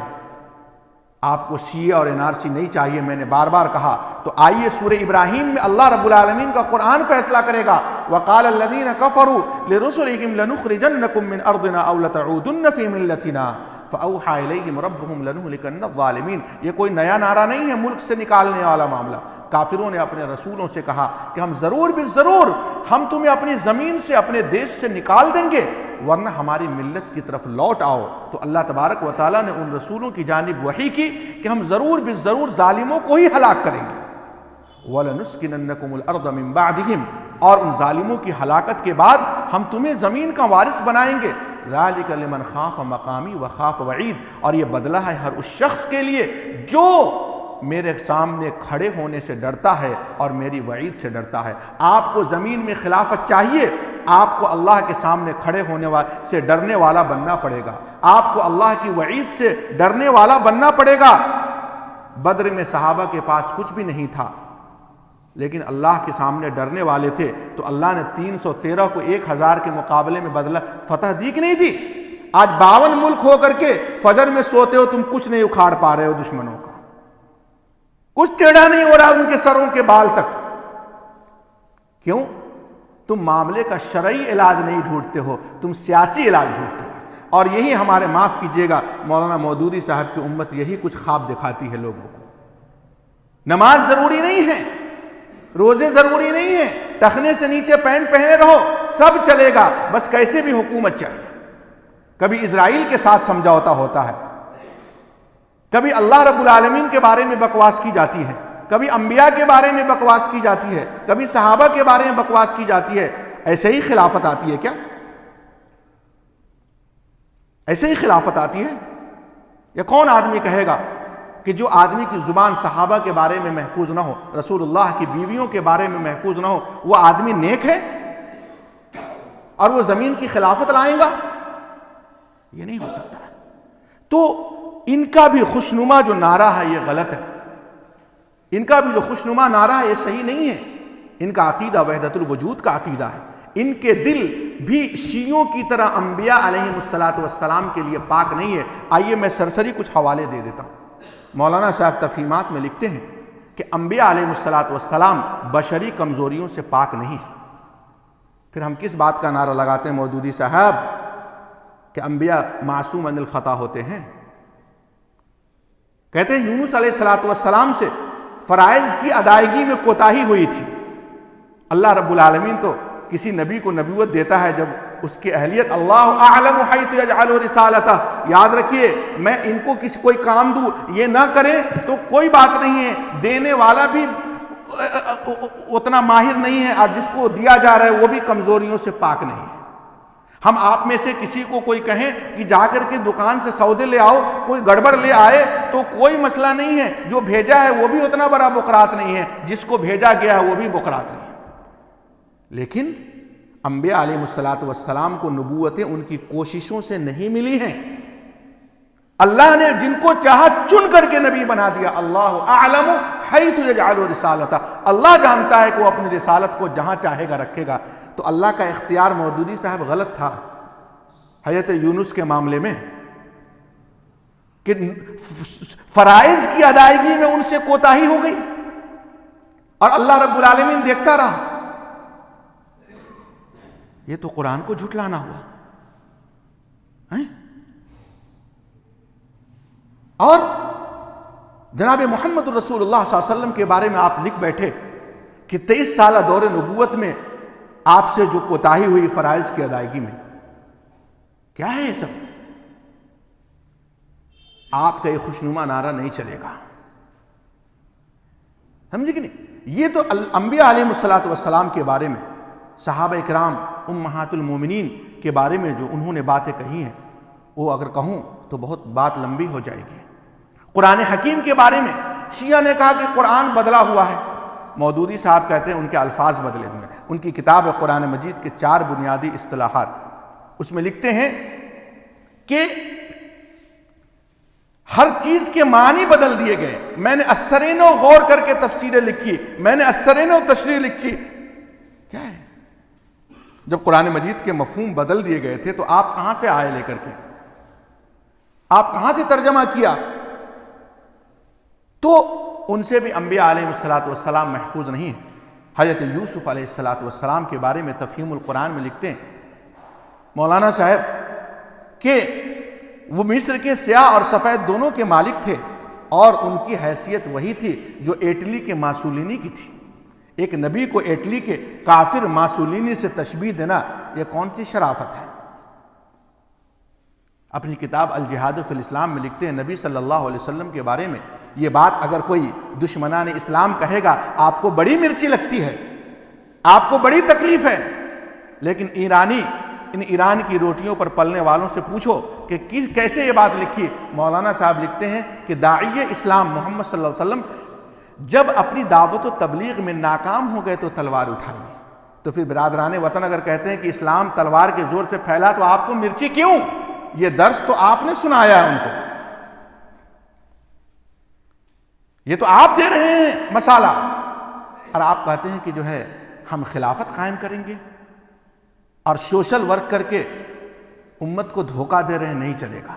آپ کو شیعہ اور NRC نہیں چاہیے، میں نے بار بار کہا۔ تو آئیے سورہ ابراہیم میں اللہ رب العالمین کا قرآن فیصلہ کرے گا، وَقَالَ الَّذِينَ كَفَرُوا لِرُسُلِهِمْ لَنُخْرِجَنَّكُمْ مِنْ أَرْضِنَا أَوْ لَتَعُودُنَّ فِي مِلَّتِنَا فَأَوْحَى إِلَيْهِمْ رَبُّهُمْ لَنُهْلِكَنَّ الظَّالِمِينَ۔ یہ کوئی نیا نعرہ نہیں ہے ملک سے نکالنے والا معاملہ۔ کافروں نے اپنے رسولوں سے کہا کہ ہم ضرور بالضرور ہم تمہیں اپنی زمین سے، اپنے دیش سے نکال دیں گے ورنہ ہماری ملت کی طرف لوٹ آؤ۔ تو اللہ تبارک و تعالیٰ نے ان رسولوں کی جانب وحی کی کہ ہم ضرور بالضرور ظالموں کو ہی ہلاک کریں گے۔ وَلَنُسْكِنَنَّكُمُ الْأَرْضَ مِنْ بَعْدِهِمْ، اور ان ظالموں کی ہلاکت کے بعد ہم تمہیں زمین کا وارث بنائیں گے۔ ذَلِكَ لِمَنْ خَافَ مَقَامِي وَخَافَ وَعِيدِ، اور یہ بدلہ ہے ہر اس شخص کے لیے جو میرے سامنے کھڑے ہونے سے ڈرتا ہے اور میری وعید سے ڈرتا ہے۔ آپ کو زمین میں خلافت چاہیے، آپ کو اللہ کے سامنے کھڑے ہونے سے ڈرنے والا بننا پڑے گا، آپ کو اللہ کی وعید سے ڈرنے والا بننا پڑے گا۔ بدر میں صحابہ کے پاس کچھ بھی نہیں تھا لیکن اللہ کے سامنے ڈرنے والے تھے، تو اللہ نے 313 کو 1000 کے مقابلے میں بدلہ فتح دی کہ نہیں دی؟ آج 52 ملک ہو کر کے فجر میں سوتے ہو، تم کچھ نہیں اکھاڑ پا رہے ہو دشمنوں کا، کچھ ٹیڑھا نہیں ہو رہا ان کے سروں کے بال تک۔ کیوں؟ تم معاملے کا شرعی علاج نہیں ڈھونڈتے ہو، تم سیاسی علاج ڈھونڈتے ہو۔ اور یہی ہمارے معاف کیجئے گا مولانا مودودی صاحب کی امت یہی کچھ خواب دکھاتی ہے لوگوں کو۔ نماز ضروری نہیں ہے، روزے ضروری نہیں ہیں، ٹخنے سے نیچے پینٹ پہنے رہو، سب چلے گا، بس کیسے بھی حکومت چلے۔ کبھی اسرائیل کے ساتھ سمجھوتا ہوتا ہے، کبھی اللہ رب العالمین کے بارے میں بکواس کی جاتی ہے، کبھی انبیاء کے بارے میں بکواس کی جاتی ہے، کبھی صحابہ کے بارے میں بکواس کی جاتی ہے۔ ایسے ہی خلافت آتی ہے کیا؟ ایسے ہی خلافت آتی ہے؟ یا کون آدمی کہے گا کہ جو آدمی کی زبان صحابہ کے بارے میں محفوظ نہ ہو، رسول اللہ کی بیویوں کے بارے میں محفوظ نہ ہو، وہ آدمی نیک ہے اور وہ زمین کی خلافت لائیں گا؟ یہ نہیں ہو سکتا۔ تو ان کا بھی خوشنما جو نعرہ ہے یہ غلط ہے، ان کا بھی جو خوشنما نعرہ ہے یہ صحیح نہیں ہے۔ ان کا عقیدہ وحدت الوجود کا عقیدہ ہے، ان کے دل بھی شیعوں کی طرح انبیاء علیہم السلام کے لیے پاک نہیں ہے۔ آئیے میں سرسری کچھ حوالے دے دیتا ہوں۔ مولانا صاحب تفہیمات میں لکھتے ہیں کہ انبیاء علیہم السلام بشری کمزوریوں سے پاک نہیں۔ پھر ہم کس بات کا نعرہ لگاتے ہیں مودودی صاحب کہ انبیاء معصوم عن الخطا ہوتے ہیں؟ کہتے ہیں یونس علیہ السلام سے فرائض کی ادائیگی میں کوتاہی ہوئی تھی۔ اللہ رب العالمین تو کسی نبی کو نبوت دیتا ہے جب اس کی اہلیت، اللہ اعلم حیث یجعل رسالتہ، یاد رکھیے میں ان کو کوئی کام دوں یہ نہ کریں تو کوئی بات نہیں ہے، دینے والا بھی اتنا ماہر نہیں ہے اور جس کو دیا جا رہا ہے وہ بھی کمزوریوں سے پاک نہیں ہے۔ ہم آپ میں سے کسی کو کوئی کہیں کہ جا کر کے دکان سے سودے لے آؤ، کوئی گڑبڑ لے آئے تو کوئی مسئلہ نہیں ہے، جو بھیجا ہے وہ بھی اتنا بڑا بقرات نہیں ہے، جس کو بھیجا گیا ہے وہ بھی بقرات نہیں ہے۔ لیکن انبیاء علیہ السلام کو نبوتیں ان کی کوششوں سے نہیں ملی ہیں، اللہ نے جن کو چاہا چن کر کے نبی بنا دیا۔ اللہ اعلم حیث یجعل رسالتہ، اللہ جانتا ہے کہ وہ اپنی رسالت کو جہاں چاہے گا رکھے گا۔ تو اللہ کا اختیار مودودی صاحب غلط تھا حضرت یونس کے معاملے میں کہ فرائض کی ادائیگی میں ان سے کوتاہی ہو گئی اور اللہ رب العالمین دیکھتا رہا۔ یہ تو قرآن کو جھٹلانا ہوا۔ اور جناب محمد رسول اللہ صلی اللہ علیہ وسلم کے بارے میں آپ لکھ بیٹھے کہ 23 سالہ دور نبوت میں آپ سے جو کوتاہی ہوئی فرائض کی ادائیگی میں، کیا ہے یہ سب؟ آپ کا یہ خوشنما نعرہ نہیں چلے گا، سمجھے کہ نہیں؟ یہ تو انبیاء علیہ السلام کے بارے میں، صحابہ اکرام امہات المومنین کے بارے میں جو انہوں نے باتیں کہی ہیں، وہ اگر کہوں تو بہت بات لمبی ہو جائے گی۔ قرآن حکیم کے بارے میں شیعہ نے کہا کہ قرآن بدلا ہوا ہے، مودودی صاحب کہتے ہیں ان کے الفاظ بدلے ہوئے ہیں۔ ان کی کتاب ہے قرآن مجید کے 4 بنیادی اصطلاحات، اس میں لکھتے ہیں کہ ہر چیز کے معنی بدل دیے گئے۔ میں نے اسرین و غور کر کے تفسیریں لکھی، میں نے اسرین و تشریح لکھی۔ کیا ہے؟ جب قرآن مجید کے مفہوم بدل دیے گئے تھے تو آپ کہاں سے آئے لے کر کے؟ آپ کہاں سے ترجمہ کیا؟ تو ان سے بھی انبیاء علیہ السلام محفوظ نہیں ہیں۔ حضرت یوسف علیہ السلام کے بارے میں تفہیم القرآن میں لکھتے ہیں مولانا صاحب کہ وہ مصر کے سیاہ اور سفید دونوں کے مالک تھے، اور ان کی حیثیت وہی تھی جو اٹلی کے ماسولینی کی تھی۔ ایک نبی کو اٹلی کے کافر ماسولینی سے تشبیہ دینا یہ کون سی شرافت ہے؟ اپنی کتاب الجہاد فی الاسلام میں لکھتے ہیں نبی صلی اللہ علیہ وسلم کے بارے میں یہ بات اگر کوئی دشمنان اسلام کہے گا آپ کو بڑی مرچی لگتی ہے، آپ کو بڑی تکلیف ہے، لیکن ان ایران کی روٹیوں پر پلنے والوں سے پوچھو کہ کیسے یہ بات لکھی۔ مولانا صاحب لکھتے ہیں کہ داعی اسلام محمد صلی اللہ علیہ وسلم جب اپنی دعوت و تبلیغ میں ناکام ہو گئے تو تلوار اٹھائی۔ تو پھر برادران وطن اگر کہتے ہیں کہ اسلام تلوار کے زور سے پھیلا تو آپ کو مرچی کیوں؟ یہ درس تو آپ نے سنایا ہے ان کو، یہ تو آپ دے رہے ہیں مسالہ، اور آپ کہتے ہیں کہ جو ہے ہم خلافت قائم کریں گے اور سوشل ورک کر کے امت کو دھوکہ دے رہے ہیں۔ نہیں چلے گا۔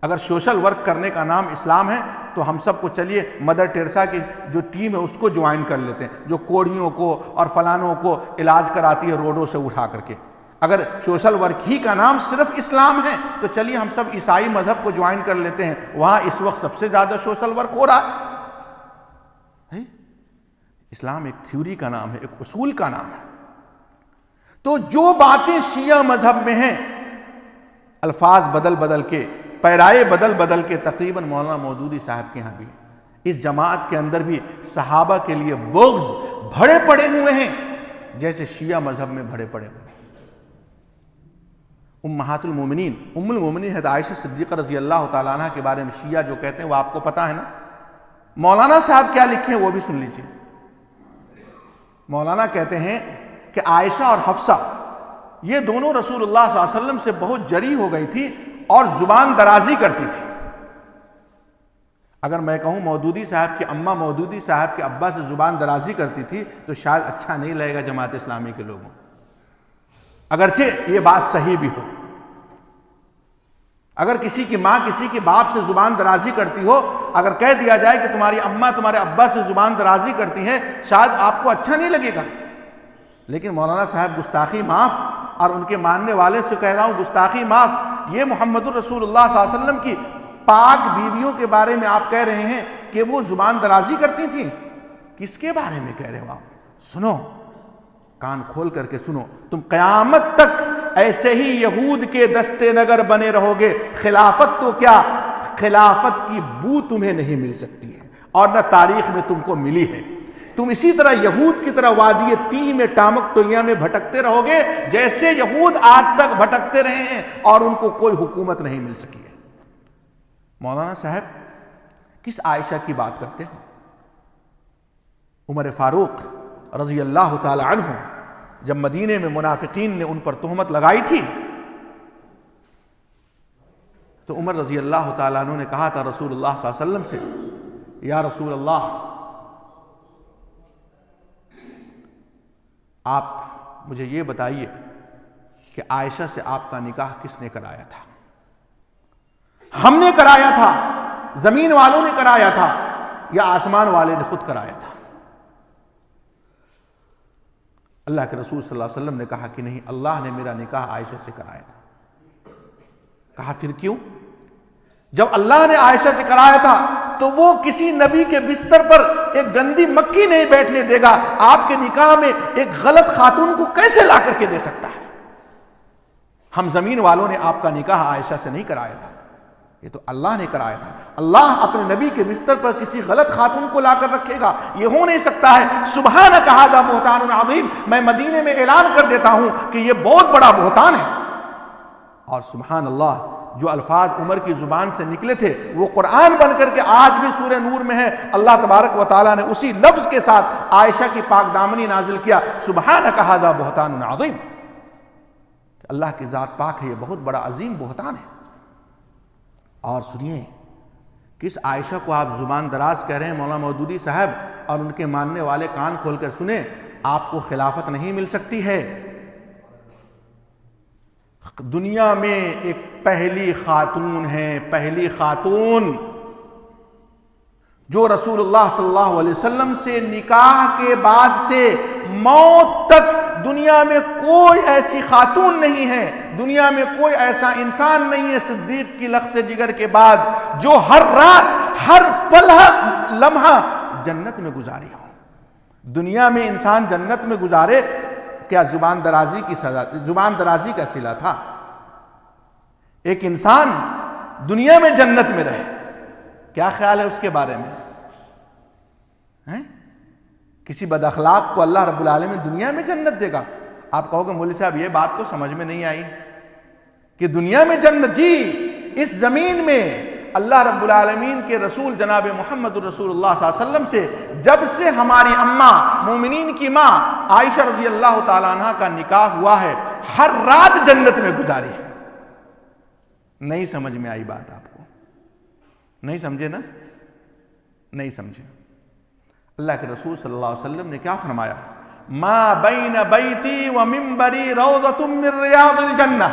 اگر سوشل ورک کرنے کا نام اسلام ہے تو ہم سب کو چلیے مدر ٹیریسا کی جو ٹیم ہے اس کو جوائن کر لیتے ہیں، جو کوڑیوں کو اور فلانوں کو علاج کراتی ہے روڈوں سے اٹھا کر کے۔ اگر سوشل ورک ہی کا نام صرف اسلام ہے تو چلیے ہم سب عیسائی مذہب کو جوائن کر لیتے ہیں، وہاں اس وقت سب سے زیادہ سوشل ورک ہو رہا ہے۔ اسلام ایک تھیوری کا نام ہے، ایک اصول کا نام ہے۔ تو جو باتیں شیعہ مذہب میں ہیں، الفاظ بدل بدل کے، پیرائے بدل بدل کے، تقریباً مولانا مودودی صاحب کے ہاں بھی اس جماعت کے اندر بھی صحابہ کے لیے بغض بھرے پڑے ہوئے ہیں جیسے شیعہ مذہب میں بھرے پڑے ہوئے ہیں۔ امہات المومنین، ام المومنین حضرت عائشہ صدیقہ رضی اللہ تعالیٰ عنہ کے بارے میں شیعہ جو کہتے ہیں وہ آپ کو پتہ ہے نا۔ مولانا صاحب کیا لکھے ہیں وہ بھی سن لیجیے۔ مولانا کہتے ہیں کہ عائشہ اور حفصہ یہ دونوں رسول اللہ صلی اللہ علیہ وسلم سے بہت جری ہو گئی تھی اور زبان درازی کرتی تھی۔ اگر میں کہوں مودودی صاحب کی اماں مودودی صاحب کے ابا سے زبان درازی کرتی تھی تو شاید اچھا نہیں لگے گا جماعت اسلامی کے لوگوں، اگرچہ یہ بات صحیح بھی ہو۔ اگر کسی کی ماں کسی کے باپ سے زبان درازی کرتی ہو، اگر کہہ دیا جائے کہ تمہاری اماں تمہارے ابا سے زبان درازی کرتی ہیں، شاید آپ کو اچھا نہیں لگے گا، لیکن مولانا صاحب گستاخی معاف، اور ان کے ماننے والے سے کہہ رہا ہوں گستاخی معاف۔ یہ محمد الرسول اللہ صلی اللہ علیہ وسلم کی پاک بیویوں کے بارے میں آپ کہہ رہے ہیں کہ وہ زبان درازی کرتی تھیں، کس کے بارے میں کہہ رہے ہو آپ؟ سنو، کان کھول کر کے سنو، تم قیامت تک ایسے ہی یہود کے دستے نگر بنے رہو گے، خلافت تو کیا، خلافت کی بو تمہیں نہیں مل سکتی ہے اور نہ تاریخ میں تم کو ملی ہے۔ تم اسی طرح یہود کی طرح وادی تیہ میں ٹامک تویاں میں بھٹکتے رہو گے جیسے یہود آج تک بھٹکتے رہے ہیں اور ان کو کوئی حکومت نہیں مل سکی ہے۔ مولانا صاحب کس عائشہ کی بات کرتے ہو؟ عمر فاروق رضی اللہ تعالی عنہ جب مدینے میں منافقین نے ان پر تہمت لگائی تھی تو عمر رضی اللہ تعالیٰ عنہ نے کہا تھا رسول اللہ صلی اللہ علیہ وسلم سے، یا رسول اللہ، آپ مجھے یہ بتائیے کہ عائشہ سے آپ کا نکاح کس نے کرایا تھا؟ ہم نے کرایا تھا، زمین والوں نے کرایا تھا، یا آسمان والے نے خود کرایا تھا؟ اللہ کے رسول صلی اللہ علیہ وسلم نے کہا کہ نہیں، اللہ نے میرا نکاح عائشہ سے کرایا تھا۔ کہا پھر کیوں؟ جب اللہ نے عائشہ سے کرایا تھا تو وہ کسی نبی کے بستر پر ایک گندی مکھی نہیں بیٹھنے دے گا، آپ کے نکاح میں ایک غلط خاتون کو کیسے لا کر کے دے سکتا ہے؟ ہم زمین والوں نے آپ کا نکاح عائشہ سے نہیں کرایا تھا، یہ تو اللہ نے کرایا تھا۔ اللہ اپنے نبی کے بستر پر کسی غلط خاتون کو لا کر رکھے گا؟ یہ ہو نہیں سکتا ہے۔ سبحانک ھذا بہتان عظیم، میں مدینے میں اعلان کر دیتا ہوں کہ یہ بہت بڑا بہتان ہے۔ اور سبحان اللہ، جو الفاظ عمر کی زبان سے نکلے تھے وہ قرآن بن کر کے آج بھی سورہ نور میں ہے۔ اللہ تبارک و تعالیٰ نے اسی لفظ کے ساتھ عائشہ کی پاک دامنی نازل کیا، سبحانک ھذا بہتان عظیم، اللہ کی ذات پاک ہے، یہ بہت بڑا عظیم بہتان ہے۔ اور سنیے، کس عائشہ کو آپ زبان دراز کہہ رہے ہیں مولانا مودودی صاحب، اور ان کے ماننے والے کان کھول کر سنیں، آپ کو خلافت نہیں مل سکتی ہے۔ دنیا میں ایک پہلی خاتون ہے، پہلی خاتون جو رسول اللہ صلی اللہ علیہ وسلم سے نکاح کے بعد سے موت تک دنیا میں کوئی ایسی خاتون نہیں ہے، دنیا میں کوئی ایسا انسان نہیں ہے صدیق کی لخت جگر کے بعد جو ہر رات ہر پل لمحہ جنت میں گزاری ہو۔ دنیا میں انسان جنت میں گزارے، کیا زبان درازی کی سزا، زبان درازی کا صلہ تھا؟ ایک انسان دنیا میں جنت میں رہے، کیا خیال ہے اس کے بارے میں؟ کسی بد اخلاق کو اللہ رب العالمین دنیا میں جنت دے گا؟ آپ کہو گے مولوی صاحب یہ بات تو سمجھ میں نہیں آئی کہ دنیا میں جنت؟ جی، اس زمین میں اللہ رب العالمین کے رسول جناب محمد رسول اللہ صلی اللہ علیہ وسلم سے جب سے ہماری اماں مومنین کی ماں عائشہ رضی اللہ تعالیٰ عنہ کا نکاح ہوا ہے، ہر رات جنت میں گزاری ہے۔ نہیں سمجھ میں آئی بات آپ کو؟ نہیں سمجھے نا؟ نہیں سمجھے۔ اللہ کے رسول صلی اللہ علیہ وسلم نے کیا فرمایا؟ ما بین بیتی و منبری روضۃ من ریاض الجنہ،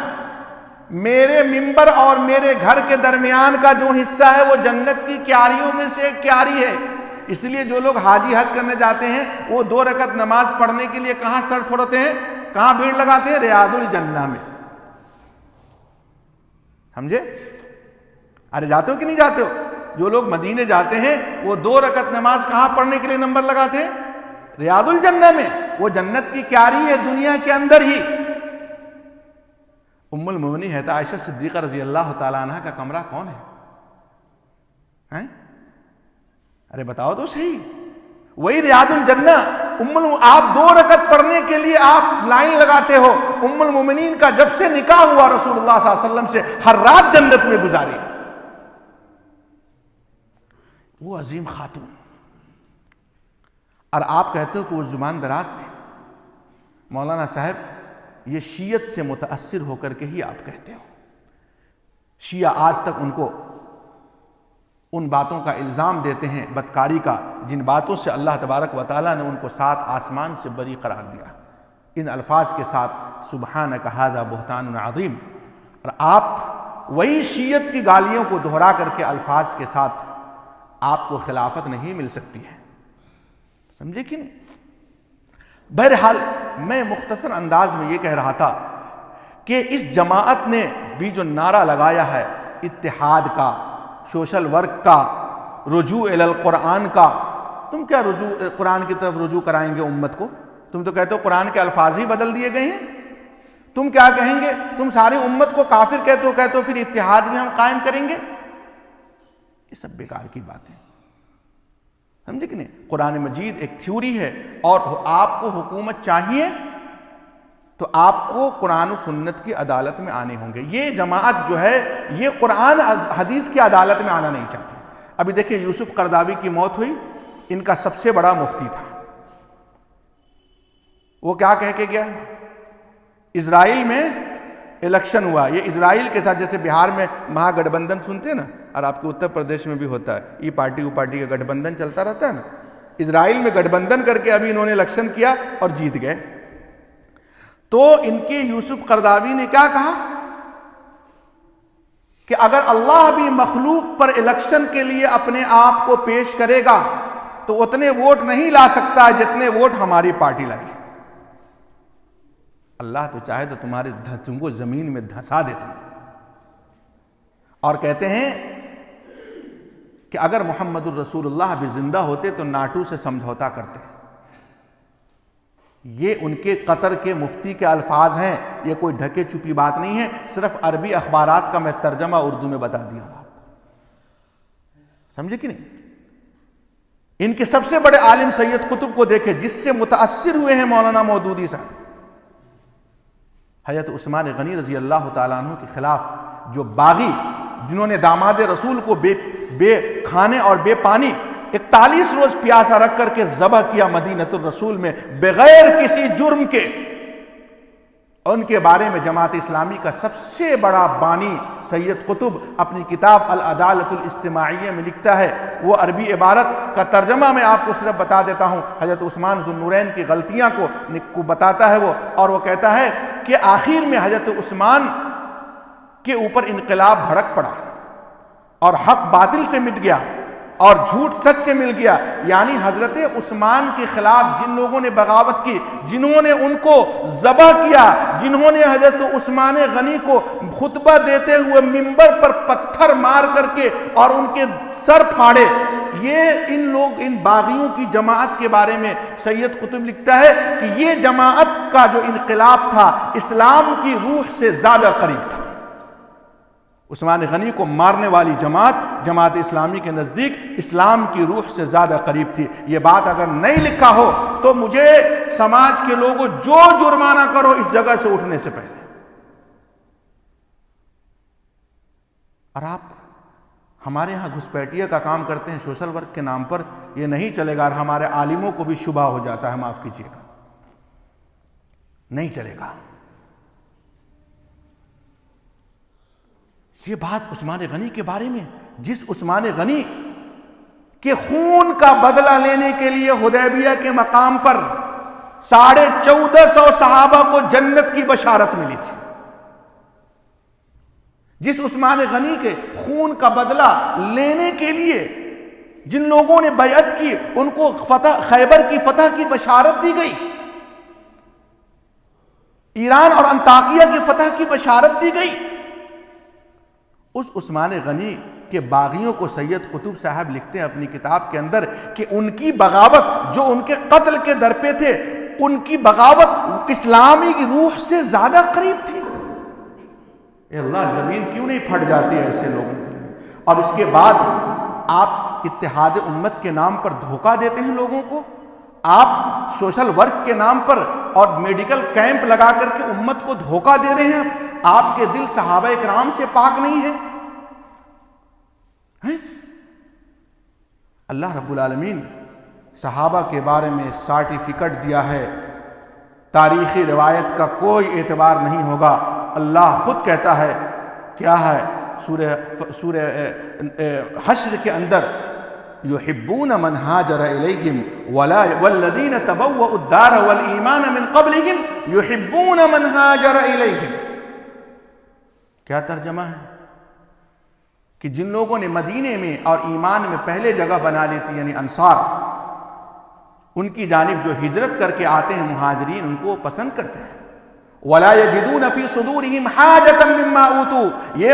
میرے منبر اور میرے گھر کے درمیان کا جو حصہ ہے وہ جنت کی کیاریوں میں سے ایک کیاری ہے۔ اس لیے جو لوگ حاجی حج کرنے جاتے ہیں وہ 2 رکعت نماز پڑھنے کے لیے کہاں سر پھوڑتے ہیں، کہاں بھیڑ لگاتے ہیں؟ ریاض الجنہ میں۔ سمجھے؟ ارے جاتے ہو کہ نہیں جاتے ہو؟ جو لوگ مدینے جاتے ہیں وہ 2 رکعت نماز کہاں پڑھنے کے لیے نمبر لگاتے ہیں؟ ریاض الجنہ میں۔ وہ جنت کی کیاری ہے دنیا کے اندر ہی۔ ام المؤمنین ہے عائشہ صدیقہ رضی اللہ تعالیٰ عنہ کا کمرہ کون ہے؟ ارے بتاؤ تو صحیح، وہی ریاض الجنہ۔ آپ 2 رکعت پڑھنے کے لیے آپ لائن لگاتے ہو، ام المؤمنین کا جب سے نکاح ہوا رسول اللہ صلی اللہ علیہ وسلم سے ہر رات جنت میں گزاری۔ وہ عظیم خاتون، اور آپ کہتے ہو کہ وہ زبان دراز تھی۔ مولانا صاحب یہ شیعت سے متاثر ہو کر کے ہی آپ کہتے ہو۔ شیعہ آج تک ان کو ان باتوں کا الزام دیتے ہیں بدکاری کا جن باتوں سے اللہ تبارک و تعالیٰ نے ان کو 7 آسمان سے بری قرار دیا، ان الفاظ کے ساتھ سبحانک ھذا بہتان عظیم۔ اور آپ وہی شیعت کی گالیوں کو دہرا کر کے الفاظ کے ساتھ آپ کو خلافت نہیں مل سکتی ہے، سمجھے کہ نہیں؟ بہرحال میں مختصر انداز میں یہ کہہ رہا تھا کہ اس جماعت نے بھی جو نعرہ لگایا ہے اتحاد کا، سوشل ورک کا، رجوع الی القرآن کا، تم کیا قرآن کی طرف رجوع کرائیں گے امت کو؟ تم تو کہتے ہو قرآن کے الفاظ ہی بدل دیے گئے ہیں، تم کیا کہیں گے؟ تم ساری امت کو کافر کہتے ہو پھر اتحاد بھی ہم قائم کریں گے؟ یہ سب بیکار کی بات ہے، سمجھے کہ نہیں؟ قرآن مجید ایک تھیوری ہے، اور آپ کو حکومت چاہیے تو آپ کو قرآن و سنت کی عدالت میں آنے ہوں گے۔ یہ جماعت جو ہے یہ قرآن حدیث کی عدالت میں آنا نہیں چاہتی۔ ابھی دیکھیں یوسف قرداوی کی موت ہوئی، ان کا سب سے بڑا مفتی تھا، وہ کیا کہہ کے گیا؟ اسرائیل میں الیکشن ہوا، یہ اسرائیل کے ساتھ جیسے بہار میں مہا گٹھ بندھن سنتے ہیں نا، اور آپ کے اتر پردیش میں بھی ہوتا ہے، یہ پارٹی وہ پارٹی کا گٹھ بندھن چلتا رہتا ہے نا، اسرائیل میں گٹھ بندھن کر کے ابھی انہوں نے الیکشن کیا اور جیت گئے۔ تو ان کے یوسف قرداوی نے کیا کہا کہ اگر اللہ بھی مخلوق پر الیکشن کے لیے اپنے آپ کو پیش کرے گا تو اتنے ووٹ نہیں لا سکتا جتنے ووٹ ہماری پارٹی لائی۔ اللہ تو چاہے تو تم کو زمین میں دھسا دے تم کو۔ اور کہتے ہیں کہ اگر محمد الرسول اللہ بھی زندہ ہوتے تو ناٹو سے سمجھوتا کرتے۔ یہ ان کے قطر کے مفتی کے الفاظ ہیں، یہ کوئی ڈھکے چھپی بات نہیں ہے، صرف عربی اخبارات کا میں ترجمہ اردو میں بتا دیا ہوں آپ کو، سمجھے کہ نہیں؟ ان کے سب سے بڑے عالم سید قطب کو دیکھے جس سے متاثر ہوئے ہیں مولانا مودودی صاحب، حضرت عثمان غنی رضی اللہ تعالیٰ عنہ کے خلاف جو باغی، جنہوں نے داماد رسول کو بے کھانے اور بے پانی 41 روز پیاسا رکھ کر کے ذبح کیا مدینۃ الرسول میں بغیر کسی جرم کے، ان کے بارے میں جماعت اسلامی کا سب سے بڑا بانی سید قطب اپنی کتاب العدالت الاجتماعیہ میں لکھتا ہے. وہ عربی عبارت کا ترجمہ میں آپ کو صرف بتا دیتا ہوں. حضرت عثمان ذو النورین کی غلطیاں کو بتاتا ہے وہ، اور وہ کہتا ہے کہ آخر میں حضرت عثمان کے اوپر انقلاب بھڑک پڑا اور حق باطل سے مٹ گیا اور جھوٹ سچ سے مل گیا. یعنی حضرت عثمان کے خلاف جن لوگوں نے بغاوت کی، جنہوں نے ان کو ذبح کیا، جنہوں نے حضرت عثمان غنی کو خطبہ دیتے ہوئے منبر پر پتھر مار کر کے اور ان کے سر پھاڑے، یہ ان باغیوں کی جماعت کے بارے میں سید قطب لکھتا ہے کہ یہ جماعت کا جو انقلاب تھا اسلام کی روح سے زیادہ قریب تھا. عثمان غنی کو مارنے والی جماعت اسلامی کے نزدیک اسلام کی روح سے زیادہ قریب تھی. یہ بات اگر نہیں لکھا ہو تو مجھے سماج کے لوگوں جو جرمانہ کرو اس جگہ سے اٹھنے سے پہلے. اور آپ ہمارے ہاں گھسپیٹیہ کا کام کرتے ہیں سوشل ورک کے نام پر، یہ نہیں چلے گا. اور ہمارے عالموں کو بھی شبہ ہو جاتا ہے، معاف کیجیے گا، نہیں چلے گا. یہ بات عثمان غنی کے بارے میں، جس عثمان غنی کے خون کا بدلہ لینے کے لیے حدیبیہ کے مقام پر 1450 صحابہ کو جنت کی بشارت ملی تھی، جس عثمان غنی کے خون کا بدلہ لینے کے لیے جن لوگوں نے بیعت کی ان کو خیبر کی فتح کی بشارت دی گئی، ایران اور انطاکیہ کی فتح کی بشارت دی گئی، اس عثمان غنی کے باغیوں کو سید قطب صاحب لکھتے ہیں اپنی کتاب کے اندر کہ ان کی بغاوت جو ان کے قتل کے در پہ تھے، ان کی بغاوت اسلامی کی روح سے زیادہ قریب تھی. اے اللہ، زمین کیوں نہیں پھٹ جاتی ہے ایسے لوگوں کے لیے؟ اور اس کے بعد آپ اتحاد امت کے نام پر دھوکہ دیتے ہیں لوگوں کو، آپ سوشل ورک کے نام پر اور میڈیکل کیمپ لگا کر کے امت کو دھوکہ دے رہے ہیں. آپ کے دل صحابہ اکرام سے پاک نہیں ہے. اللہ رب العالمین صحابہ کے بارے میں سرٹیفکیٹ دیا ہے، تاریخی روایت کا کوئی اعتبار نہیں ہوگا. اللہ خود کہتا ہے، کیا ہے سورہ حشر کے اندر، یحبون من ہاجر الیہم والذین تبوؤوا الدار والایمان من قبلہم یحبون من ہاجر الیہم. کیا ترجمہ ہے؟ کہ جن لوگوں نے مدینے میں اور ایمان میں پہلے جگہ بنا لی تھی، یعنی انصار، ان کی جانب جو ہجرت کر کے آتے ہیں مہاجرین، ان کو پسند کرتے ہیں. وَلَا يَجِدُونَ فِي صُدُورِهِمْ حَاجَةً مِّمَّا أُوتُوا. یہ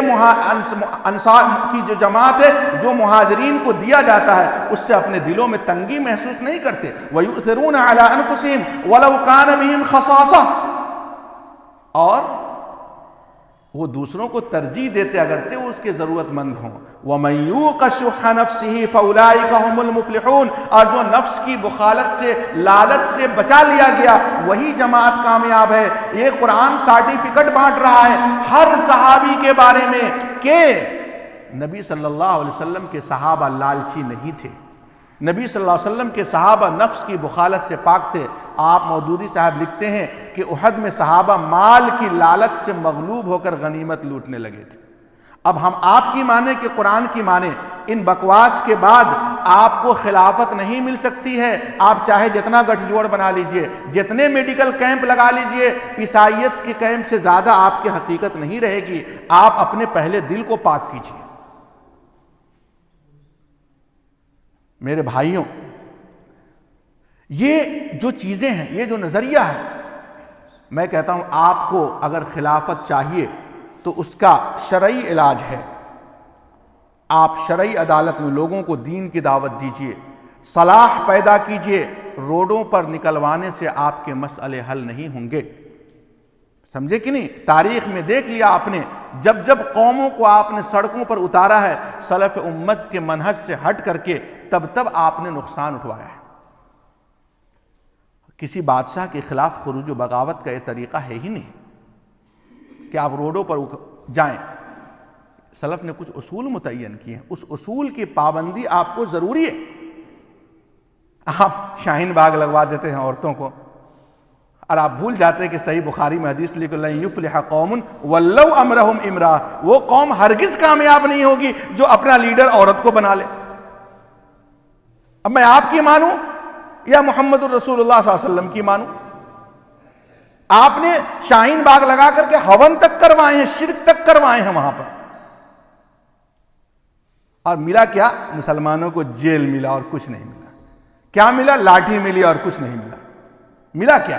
انصار کی جو جماعت ہے، جو مہاجرین کو دیا جاتا ہے اس سے اپنے دلوں میں تنگی محسوس نہیں کرتے. وَيُؤْثِرُونَ عَلَىٰ أَنفُسِهِمْ وَلَوْ كَانَ بِهِمْ خَصَاصَةٌ. اور وہ دوسروں کو ترجیح دیتے اگرچہ وہ اس کے ضرورت مند ہوں. وَمَن يُوقَ شُحَّ نَفْسِهِ فَأُولَٰئِكَ هُمُ الْمُفْلِحُونَ. اور جو نفس کی بخالت سے، لالچ سے بچا لیا گیا، وہی جماعت کامیاب ہے. یہ قرآن سرٹیفکیٹ بانٹ رہا ہے ہر صحابی کے بارے میں کہ نبی صلی اللہ علیہ وسلم کے صحابہ لالچی نہیں تھے. نبی صلی اللہ علیہ وسلم کے صحابہ نفس کی بخالت سے پاک تھے. آپ مودودی صاحب لکھتے ہیں کہ احد میں صحابہ مال کی لالچ سے مغلوب ہو کر غنیمت لوٹنے لگے تھے. اب ہم آپ کی مانیں کہ قرآن کی مانیں؟ ان بکواس کے بعد آپ کو خلافت نہیں مل سکتی ہے. آپ چاہے جتنا گٹھ جوڑ بنا لیجئے، جتنے میڈیکل کیمپ لگا لیجئے، عیسائیت کے کیمپ سے زیادہ آپ کی حقیقت نہیں رہے گی. آپ اپنے پہلے دل کو پاک کیجئے. میرے بھائیوں، یہ جو چیزیں ہیں، یہ جو نظریہ ہے، میں کہتا ہوں آپ کو اگر خلافت چاہیے تو اس کا شرعی علاج ہے. آپ شرعی عدالت میں لوگوں کو دین کی دعوت دیجئے، صلاح پیدا کیجئے. روڈوں پر نکلوانے سے آپ کے مسئلے حل نہیں ہوں گے. سمجھے کہ نہیں؟ تاریخ میں دیکھ لیا آپ نے، جب جب قوموں کو آپ نے سڑکوں پر اتارا ہے سلف امت کے منہج سے ہٹ کر کے، تب تب آپ نے نقصان اٹھوایا ہے. کسی بادشاہ کے خلاف خروج و بغاوت کا یہ طریقہ ہے ہی نہیں. کہ آپ روڈوں پر جائیں، سلف نے کچھ اصول متعین کیے ہیں، اس اصول کی پابندی آپ کو ضروری ہے۔ آپ شاہین باغ لگوا دیتے ہیں عورتوں کو، اور آپ بھول جاتے ہیں کہ صحیح بخاری میں حدیث لکھی لن یفلح قوم ولو امرہم امرأہ، وہ قوم ہرگز کامیاب نہیں ہوگی جو اپنا لیڈر عورت کو بنا لے۔ اب میں آپ کی مانوں یا محمد الرسول اللہ صلی اللہ علیہ وسلم کی مانوں؟ آپ نے شاہین باغ لگا کر کے ہون تک کروائے ہیں، شرک تک کروائے ہیں وہاں پر، اور ملا کیا؟ مسلمانوں کو جیل ملا اور کچھ نہیں ملا۔ کیا ملا؟ لاٹھی ملی اور کچھ نہیں ملا۔ ملا کیا؟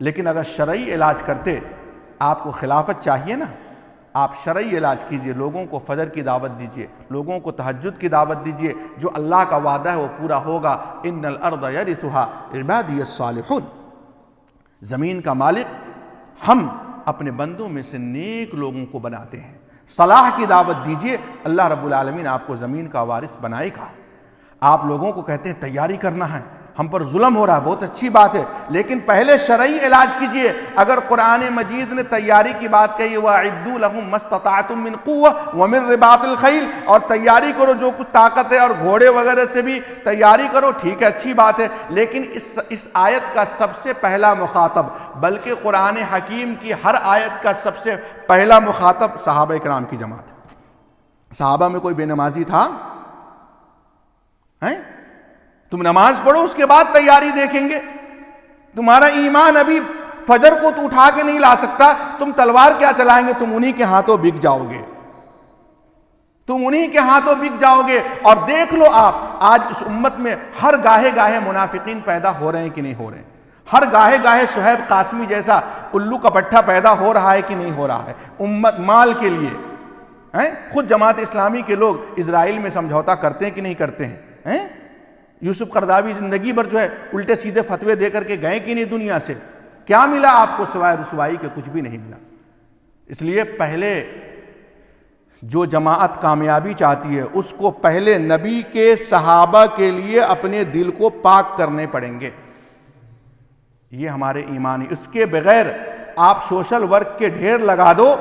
لیکن اگر شرعی علاج کرتے، آپ کو خلافت چاہیے نا، آپ شرعی علاج کیجئے، لوگوں کو فجر کی دعوت دیجئے، لوگوں کو تہجد کی دعوت دیجئے، جو اللہ کا وعدہ ہے وہ پورا ہوگا۔ ان الارض یرثها عبادی الصالحون، زمین کا مالک ہم اپنے بندوں میں سے نیک لوگوں کو بناتے ہیں۔ صلاح کی دعوت دیجئے، اللہ رب العالمین آپ کو زمین کا وارث بنائے گا۔ آپ لوگوں کو کہتے ہیں تیاری کرنا ہے، ہم پر ظلم ہو رہا ہے، بہت اچھی بات ہے، لیکن پہلے شرعی علاج کیجئے۔ اگر قرآن مجید نے تیاری کی بات کہی وَأَعِدُّوا لَهُم مَّا اسْتَطَعْتُم مِّن قُوَّةٍ وَمِن رِّبَاطِ الْخَيْلِ، اور تیاری کرو جو کچھ طاقت ہے، اور گھوڑے وغیرہ سے بھی تیاری کرو، ٹھیک ہے، اچھی بات ہے، لیکن اس آیت کا سب سے پہلا مخاطب، بلکہ قرآن حکیم کی ہر آیت کا سب سے پہلا مخاطب صحابہ کرام کی جماعت ہے۔ صحابہ میں کوئی بے نمازی تھا؟ ہیں؟ تم نماز پڑھو، اس کے بعد تیاری دیکھیں گے۔ تمہارا ایمان ابھی فجر کو تو اٹھا کے نہیں لا سکتا، تم تلوار کیا چلائیں گے؟ تم انہی کے ہاتھوں بک جاؤ گے، تم انہی کے ہاتھوں بک جاؤ گے۔ اور دیکھ لو آپ آج اس امت میں ہر گاہے گاہے منافقین پیدا ہو رہے ہیں کہ نہیں ہو رہے ہیں؟ ہر گاہے گاہے شعیب قاسمی جیسا الو کا پٹھا پیدا ہو رہا ہے کہ نہیں ہو رہا ہے؟ امت مال کے لیے خود جماعت اسلامی کے لوگ اسرائیل میں سمجھوتا کرتے ہیں کہ نہیں کرتے ہیں؟ یوسف قرضاوی زندگی بھر جو ہے الٹے سیدھے فتوے دے کر کے گئے کہ نہیں دنیا سے؟ کیا ملا آپ کو سوائے رسوائی کے؟ کچھ بھی نہیں ملا۔ اس لیے پہلے جو جماعت کامیابی چاہتی ہے اس کو پہلے نبی کے صحابہ کے لیے اپنے دل کو پاک کرنے پڑیں گے، یہ ہمارے ایمانی۔ اس کے بغیر آپ سوشل ورک کے ڈھیر لگا دو،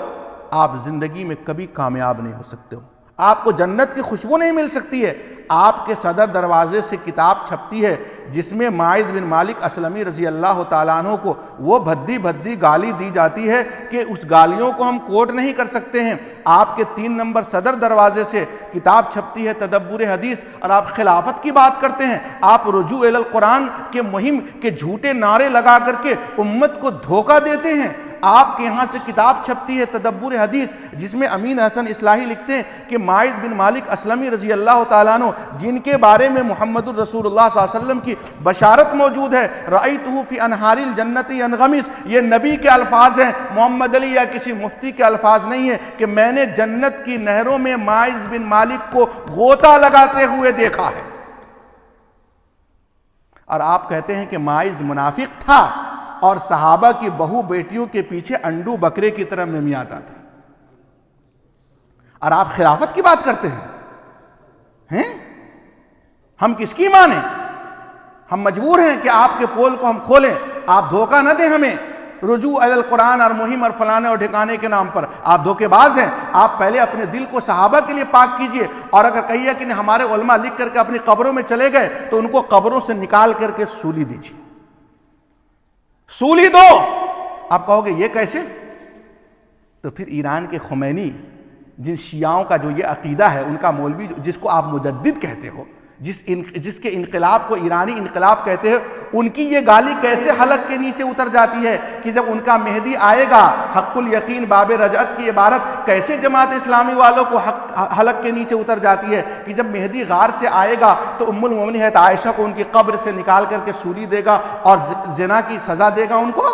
آپ زندگی میں کبھی کامیاب نہیں ہو سکتے ہو، آپ کو جنت کی خوشبو نہیں مل سکتی ہے۔ آپ کے صدر دروازے سے کتاب چھپتی ہے جس میں ماعز بن مالک اسلمی رضی اللہ تعالیٰ عنہ کو وہ بھدی بھدی گالی دی جاتی ہے کہ اس گالیوں کو ہم کوٹ نہیں کر سکتے ہیں۔ آپ کے 3 نمبر صدر دروازے سے کتاب چھپتی ہے تدبر حدیث، اور آپ خلافت کی بات کرتے ہیں، آپ رجوع الی القرآن کے مہم کے جھوٹے نعرے لگا کر کے امت کو دھوکہ دیتے ہیں۔ آپ کے یہاں سے کتاب چھپتی ہے تدبر حدیث جس میں امین حسن اصلاحی لکھتے ہیں کہ ماعز بن مالک اسلمی رضی اللہ تعالیٰ عنہ جن کے بارے میں محمد الرسول اللہ صلی اللہ علیہ وسلم کی بشارت موجود ہے، رأیتہ فی انہار الجنت ینغمس، یہ نبی کے الفاظ ہیں، محمد علی یا کسی مفتی کے الفاظ نہیں ہیں، کہ میں نے جنت کی نہروں میں ماعز بن مالک کو غوطہ لگاتے ہوئے دیکھا ہے۔ اور آپ کہتے ہیں کہ ماعز منافق تھا اور صحابہ کی بہو بیٹیوں کے پیچھے انڈو بکرے کی طرح ممیاتا تھا، اور آپ خلافت کی بات کرتے ہیں؟ ہم کس کی مانیں؟ ہم مجبور ہیں کہ آپ کے پول کو ہم کھولیں، آپ دھوکہ نہ دیں ہمیں رجوع الی القرآن اور مہم اور فلانے اور ٹھکانے کے نام پر، آپ دھوکے باز ہیں۔ آپ پہلے اپنے دل کو صحابہ کے لیے پاک کیجئے، اور اگر کہیے کہ ہمارے علماء لکھ کر کے اپنی قبروں میں چلے گئے تو ان کو قبروں سے نکال کر کے سولی دیجئے، سولی دو۔ آپ کہو گے یہ کیسے؟ تو پھر ایران کے خمینی، جن شیعوں کا جو یہ عقیدہ ہے، ان کا مولوی جس کو آپ مجدد کہتے ہو، جس کے انقلاب کو ایرانی انقلاب کہتے ہیں، ان کی یہ گالی کیسے حلق کے نیچے اتر جاتی ہے کہ جب ان کا مہدی آئے گا، حق الیقین باب رجعت کی عبارت کیسے جماعت اسلامی والوں کو حلق کے نیچے اتر جاتی ہے کہ جب مہدی غار سے آئے گا تو ام المومنین حضرت عائشہ کو ان کی قبر سے نکال کر کے سولی دے گا اور زنا کی سزا دے گا ان کو،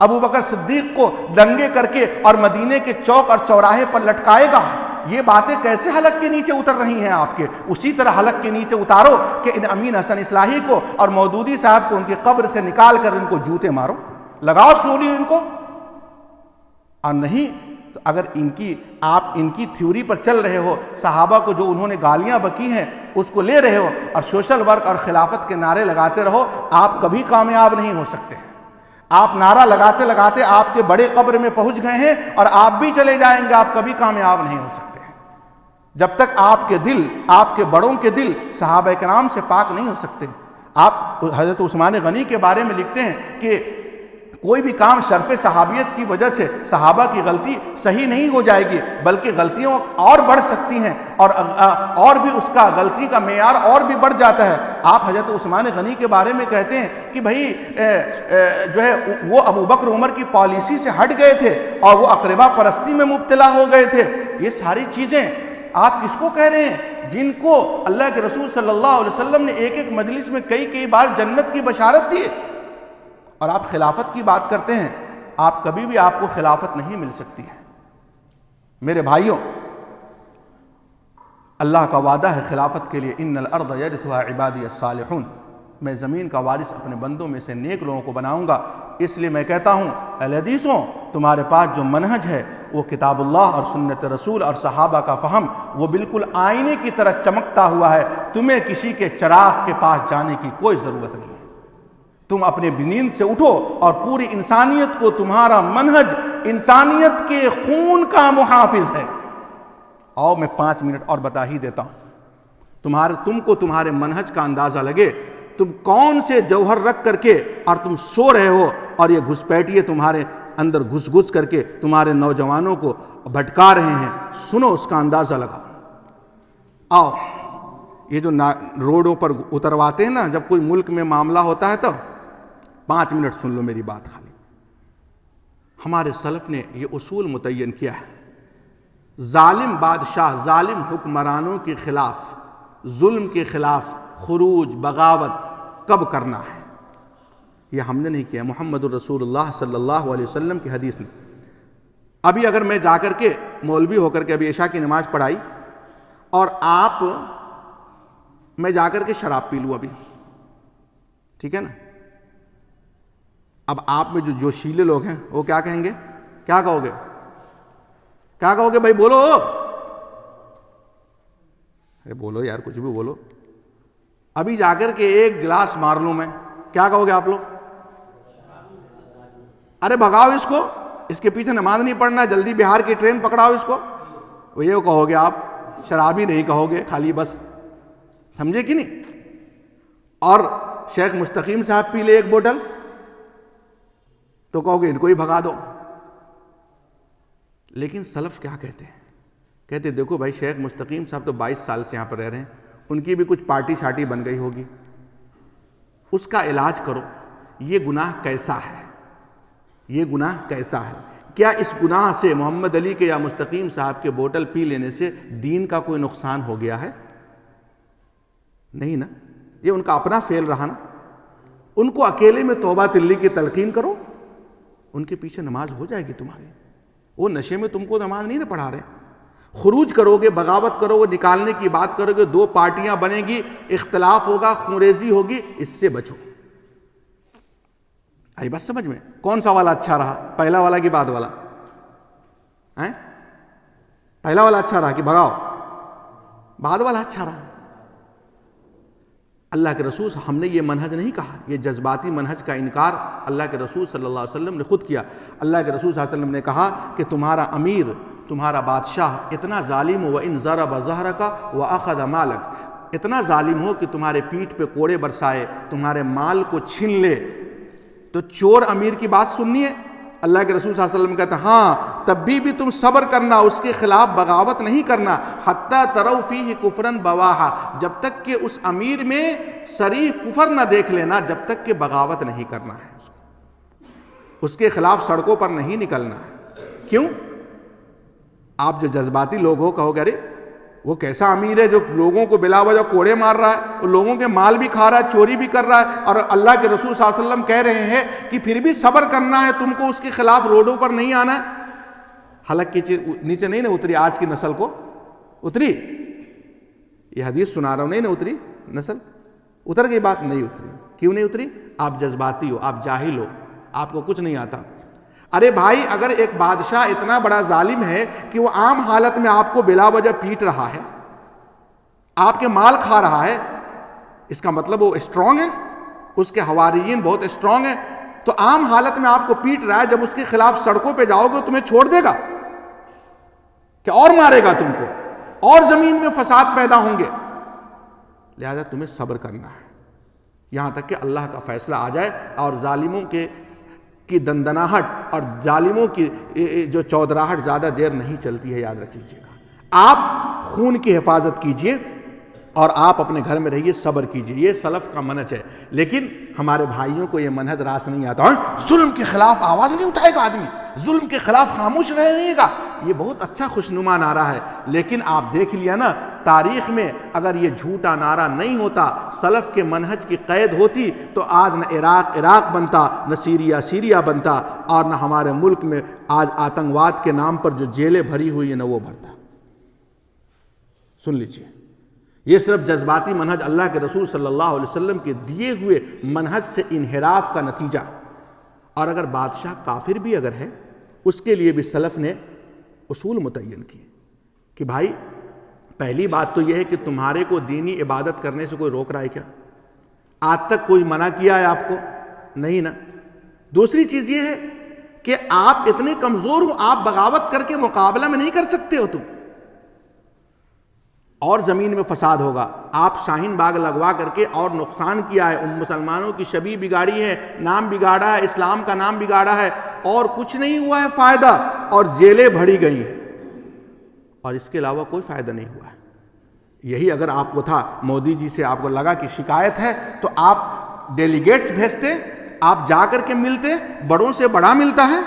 ابو بکر صدیق کو دنگے کر کے اور مدینے کے چوک اور چوراہے پر لٹکائے گا۔ یہ باتیں کیسے حلق کے نیچے اتر رہی ہیں آپ کے؟ اسی طرح حلق کے نیچے اتارو کہ ان امین حسن اصلاحی کو اور مودودی صاحب کو ان کی قبر سے نکال کر ان کو جوتے مارو، لگاؤ سولی ان کو۔ اور نہیں تو اگر آپ ان کی تھیوری پر چل رہے ہو، صحابہ کو جو انہوں نے گالیاں بکی ہیں اس کو لے رہے ہو اور سوشل ورک اور خلافت کے نعرے لگاتے رہو، آپ کبھی کامیاب نہیں ہو سکتے۔ آپ نعرہ لگاتے لگاتے آپ کے بڑے قبر میں پہنچ گئے ہیں اور آپ بھی چلے جائیں گے، آپ کبھی کامیاب نہیں ہو سکتے جب تک آپ کے دل، آپ کے بڑوں کے دل صحابہ کرام سے پاک نہیں ہو سکتے۔ آپ حضرت عثمان غنی کے بارے میں لکھتے ہیں کہ کوئی بھی کام شرف صحابیت کی وجہ سے صحابہ کی غلطی صحیح نہیں ہو جائے گی، بلکہ غلطیوں اور بڑھ سکتی ہیں اور بھی اس کا غلطی کا معیار اور بھی بڑھ جاتا ہے۔ آپ حضرت عثمان غنی کے بارے میں کہتے ہیں کہ بھائی جو ہے وہ ابو بکر عمر کی پالیسی سے ہٹ گئے تھے اور وہ اقربا پرستی میں مبتلا ہو گئے تھے۔ یہ ساری چیزیں آپ کس کو کہہ رہے ہیں؟ جن کو اللہ کے رسول صلی اللہ علیہ وسلم نے ایک ایک مجلس میں کئی بار جنت کی بشارت دی، اور آپ خلافت کی بات کرتے ہیں۔ آپ کبھی بھی آپ کو خلافت نہیں مل سکتی ہے میرے بھائیوں۔ اللہ کا وعدہ ہے خلافت کے لیے، ان الارض یرثها عبادی الصالحون، میں زمین کا وارث اپنے بندوں میں سے نیک لوگوں کو بناؤں گا۔ اس لیے میں کہتا ہوں اہل حدیثوں، تمہارے پاس جو منہج ہے وہ کتاب اللہ اور سنت رسول اور صحابہ کا فہم، وہ بالکل آئینے کی طرح چمکتا ہوا ہے۔ تمہیں کسی کے چراغ کے پاس جانے کی کوئی ضرورت نہیں ہے۔ تم اپنے نیند سے اٹھو اور پوری انسانیت کو تمہارا منہج انسانیت کے خون کا محافظ ہے۔ آؤ میں 5 منٹ اور بتا ہی دیتا ہوں، تم کو تمہارے منہج کا اندازہ لگے، تم کون سے جوہر رکھ کر کے اور تم سو رہے ہو، اور یہ گھسپیٹیے تمہارے اندر گھس کر کے تمہارے نوجوانوں کو بھٹکا رہے ہیں۔ سنو، اس کا اندازہ لگاؤ۔ آؤ، یہ جو روڈوں پر اترواتے ہیں نا، جب کوئی ملک میں معاملہ ہوتا ہے تو 5 منٹ سن لو میری بات خالی۔ ہمارے سلف نے یہ اصول متعین کیا ہے، ظالم بادشاہ، ظالم حکمرانوں کے خلاف، ظلم کے خلاف خروج، بغاوت کب کرنا ہے۔ یہ ہم نے نہیں کیا، محمد الرسول اللہ صلی اللہ علیہ وسلم کی حدیث نے۔ ابھی اگر میں جا کر کے مولوی ہو کر کے ابھی عشاء کی نماز پڑھائی اور میں جا کر کے شراب پی لوں ابھی، ٹھیک ہے نا، اب آپ میں جو جوشیلے لوگ ہیں وہ کیا کہیں گے؟ کیا کہو گے؟ کیا کہو گے بھائی؟ بولو، بولو یار، کچھ بھی بولو۔ ابھی جا کر کے ایک گلاس مار لوں میں، کیا کہو گے آپ لوگ؟ ارے بھگاؤ اس کو، اس کے پیچھے نماز نہیں پڑھنا، جلدی بہار کی ٹرین پکڑاؤ اس کو، وہ یہ کہو گے آپ، شرابی نہیں کہو گے خالی، بس سمجھے کہ نہیں؟ اور شیخ مستقیم صاحب پی لے ایک بوتل تو کہو گے ان کو ہی بھگا دو۔ لیکن سلف کیا کہتے ہیں؟ کہتے دیکھو بھائی، شیخ مستقیم صاحب تو 22 سال سے یہاں پر رہ رہے ہیں، ان کی بھی کچھ پارٹی شارٹی بن گئی ہوگی، اس کا علاج کرو۔ یہ گناہ کیسا ہے؟ یہ گناہ کیسا ہے؟ کیا اس گناہ سے محمد علی کے یا مستقیم صاحب کے بوتل پی لینے سے دین کا کوئی نقصان ہو گیا ہے؟ نہیں نا، یہ ان کا اپنا فعل رہا نا۔ ان کو اکیلے میں توبہ تلی کی تلقین کرو، ان کے پیچھے نماز ہو جائے گی تمہاری۔ وہ نشے میں تم کو نماز نہیں پڑھا رہے۔ خروج کرو گے، بغاوت کرو گے، نکالنے کی بات کرو گے، 2 پارٹیاں بنیں گی، اختلاف ہوگا، خونریزی ہوگی، اس سے بچو۔ آئی بات سمجھ میں؟ کون سا والا اچھا رہا، پہلا والا کی بعد والا؟ پہلا والا اچھا رہا کہ بھگاؤ؟ بعد والا اچھا رہا۔ اللہ کے رسول، ہم نے یہ منہج نہیں کہا، یہ جذباتی منہج کا انکار اللہ کے رسول صلی اللہ علیہ وسلم نے خود کیا۔ اللہ کے رسول صلی اللہ علیہ وسلم نے کہا کہ تمہارا امیر، تمہارا بادشاہ اتنا ظالم ہو، وَإِن ضَرَبَ ظَهْرَكَ وَأَخَذَ مَالَكَ، اتنا ظالم ہو کہ تمہارے پیٹھ پہ کوڑے برسائے، تمہارے مال کو چھین لے، تو چور امیر کی بات سننی ہے؟ اللہ کے رسول صلی اللہ علیہ وسلم کہتے ہیں ہاں، تب بھی تم صبر کرنا، اس کے خلاف بغاوت نہیں کرنا، حتیٰ تروا فیہ کفرا بواحا، جب تک کہ اس امیر میں صریح کفر نہ دیکھ لینا، جب تک کہ بغاوت نہیں کرنا ہے، اس کے خلاف سڑکوں پر نہیں نکلنا ہے۔ کیوں؟ آپ جو جذباتی لوگ ہو کہو گے ارے وہ کیسا امیر ہے جو لوگوں کو بلا وجہ کوڑے مار رہا ہے، وہ لوگوں کے مال بھی کھا رہا ہے، چوری بھی کر رہا ہے، اور اللہ کے رسول صلی اللہ علیہ وسلم کہہ رہے ہیں کہ پھر بھی صبر کرنا ہے تم کو، اس کے خلاف روڈوں پر نہیں آنا ہے۔ حلق کی چیز نیچے نہیں نہ اتری، آج کی نسل کو اتری، یہ حدیث سنا رہا ہوں، نہیں نہ اتری نسل، اتر گئی بات؟ نہیں اتری۔ کیوں نہیں اتری؟ آپ جذباتی ہو، آپ جاہل ہو، آپ کو کچھ نہیں آتا۔ ارے بھائی، اگر ایک بادشاہ اتنا بڑا ظالم ہے کہ وہ عام حالت میں آپ کو بلا وجہ پیٹ رہا ہے، آپ کے مال کھا رہا ہے، اس کا مطلب وہ اسٹرانگ ہے، اس کے حواریین بہت اسٹرانگ ہیں، تو عام حالت میں آپ کو پیٹ رہا ہے، جب اس کے خلاف سڑکوں پہ جاؤ گے تمہیں چھوڑ دے گا کہ اور مارے گا تم کو، اور زمین میں فساد پیدا ہوں گے. لہذا تمہیں صبر کرنا ہے یہاں تک کہ اللہ کا فیصلہ آ جائے. اور ظالموں کی دندناہٹ اور ظالموں کی جو چودراہٹ زیادہ دیر نہیں چلتی ہے، یاد رکھ لیجیے گا. آپ خون کی حفاظت کیجئے اور آپ اپنے گھر میں رہیے، صبر کیجئے. یہ سلف کا منہج ہے. لیکن ہمارے بھائیوں کو یہ منہج راس نہیں آتا. ظلم کے خلاف آواز نہیں اٹھائے گا آدمی، ظلم کے خلاف خاموش رہے گا. یہ بہت اچھا خوشنما نعرہ ہے، لیکن آپ دیکھ لیا نا تاریخ میں اگر یہ جھوٹا نعرہ نہیں ہوتا، سلف کے منہج کی قید ہوتی، تو آج نہ عراق بنتا، نہ سیریا بنتا، اور نہ ہمارے ملک میں آج آتنکواد کے نام پر جو جیلیں بھری ہوئی ہیں نہ وہ بھرتا. سن لیجئے، یہ صرف جذباتی منہج اللہ کے رسول صلی اللہ علیہ وسلم کے دیے ہوئے منہج سے انحراف کا نتیجہ. اور اگر بادشاہ کافر بھی اگر ہے، اس کے لیے بھی سلف نے اصول متعین کیے کہ بھائی پہلی بات تو یہ ہے کہ تمہارے کو دینی عبادت کرنے سے کوئی روک رہا ہے کیا؟ آج تک کوئی منع کیا ہے آپ کو؟ نہیں نا. دوسری چیز یہ ہے کہ آپ اتنے کمزور ہو، آپ بغاوت کر کے مقابلہ میں نہیں کر سکتے ہو تم، اور زمین میں فساد ہوگا. آپ شاہین باغ لگوا کر کے اور نقصان کیا ہے، مسلمانوں کی شبیہ بگاڑی ہے، نام بگاڑا ہے، اسلام کا نام بگاڑا ہے، اور کچھ نہیں ہوا ہے فائدہ، اور جیلیں بھری گئی ہیں، اور اس کے علاوہ کوئی فائدہ نہیں ہوا ہے. یہی اگر آپ کو تھا، مودی جی سے آپ کو لگا کہ شکایت ہے، تو آپ ڈیلیگیٹس بھیجتے، آپ جا کر کے ملتے، بڑوں سے بڑا ملتا ہے.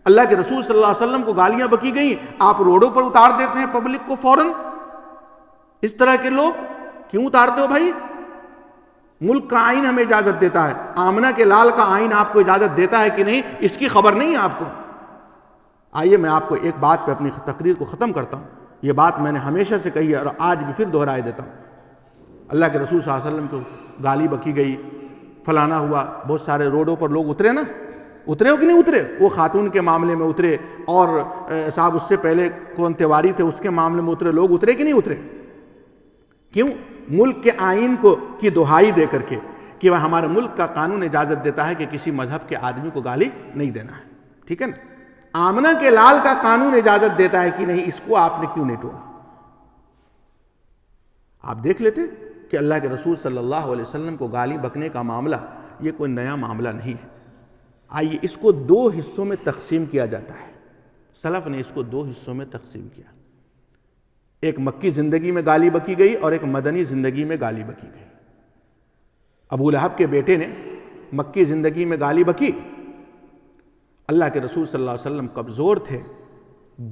اللہ کے رسول صلی اللہ علیہ وسلم کو گالیاں بکی گئیں، آپ روڈوں پر اتار دیتے ہیں پبلک کو فوراً. اس طرح کے لوگ کیوں اتارتے ہو بھائی؟ ملک کا آئین ہمیں اجازت دیتا ہے، آمنہ کے لال کا آئین آپ کو اجازت دیتا ہے کہ نہیں، اس کی خبر نہیں ہے آپ کو. آئیے میں آپ کو ایک بات پہ اپنی تقریر کو ختم کرتا ہوں. یہ بات میں نے ہمیشہ سے کہی ہے اور آج بھی پھر دہرائے دیتا ہوں. اللہ کے رسول صلی اللہ علیہ وسلم کو گالی بکی گئی، فلانا ہوا، بہت سارے روڈوں پر لوگ اترے نا، اترے ہو کہ نہیں اترے؟ وہ خاتون کے معاملے میں اترے، اور صاحب اس سے پہلے کون تیواری تھے اس کے معاملے میں اترے. لوگ اترے کہ نہیں اترے؟ کیوں؟ ملک کے آئین کی دہائی دے کر کے کہ وہ ہمارے ملک کا قانون اجازت دیتا ہے کہ کسی مذہب کے آدمی کو گالی نہیں دینا ہے. ٹھیک ہے نا؟ آمنہ کے لال کا قانون اجازت دیتا ہے کہ نہیں، اس کو آپ نے کیوں نہیں ٹوڑا؟ آپ دیکھ لیتے کہ اللہ کے رسول صلی اللہ علیہ وسلم کو گالی بکنے کا معاملہ یہ کوئی نیا معاملہ نہیں ہے. آئیے اس کو دو حصوں میں تقسیم کیا جاتا ہے. سلف نے اس کو دو حصوں میں تقسیم کیا. ایک مکی زندگی میں گالی بکی گئی اور ایک مدنی زندگی میں گالی بکی گئی. ابو لہب کے بیٹے نے مکی زندگی میں گالی بکی. اللہ کے رسول صلی اللہ علیہ وسلم کمزور تھے،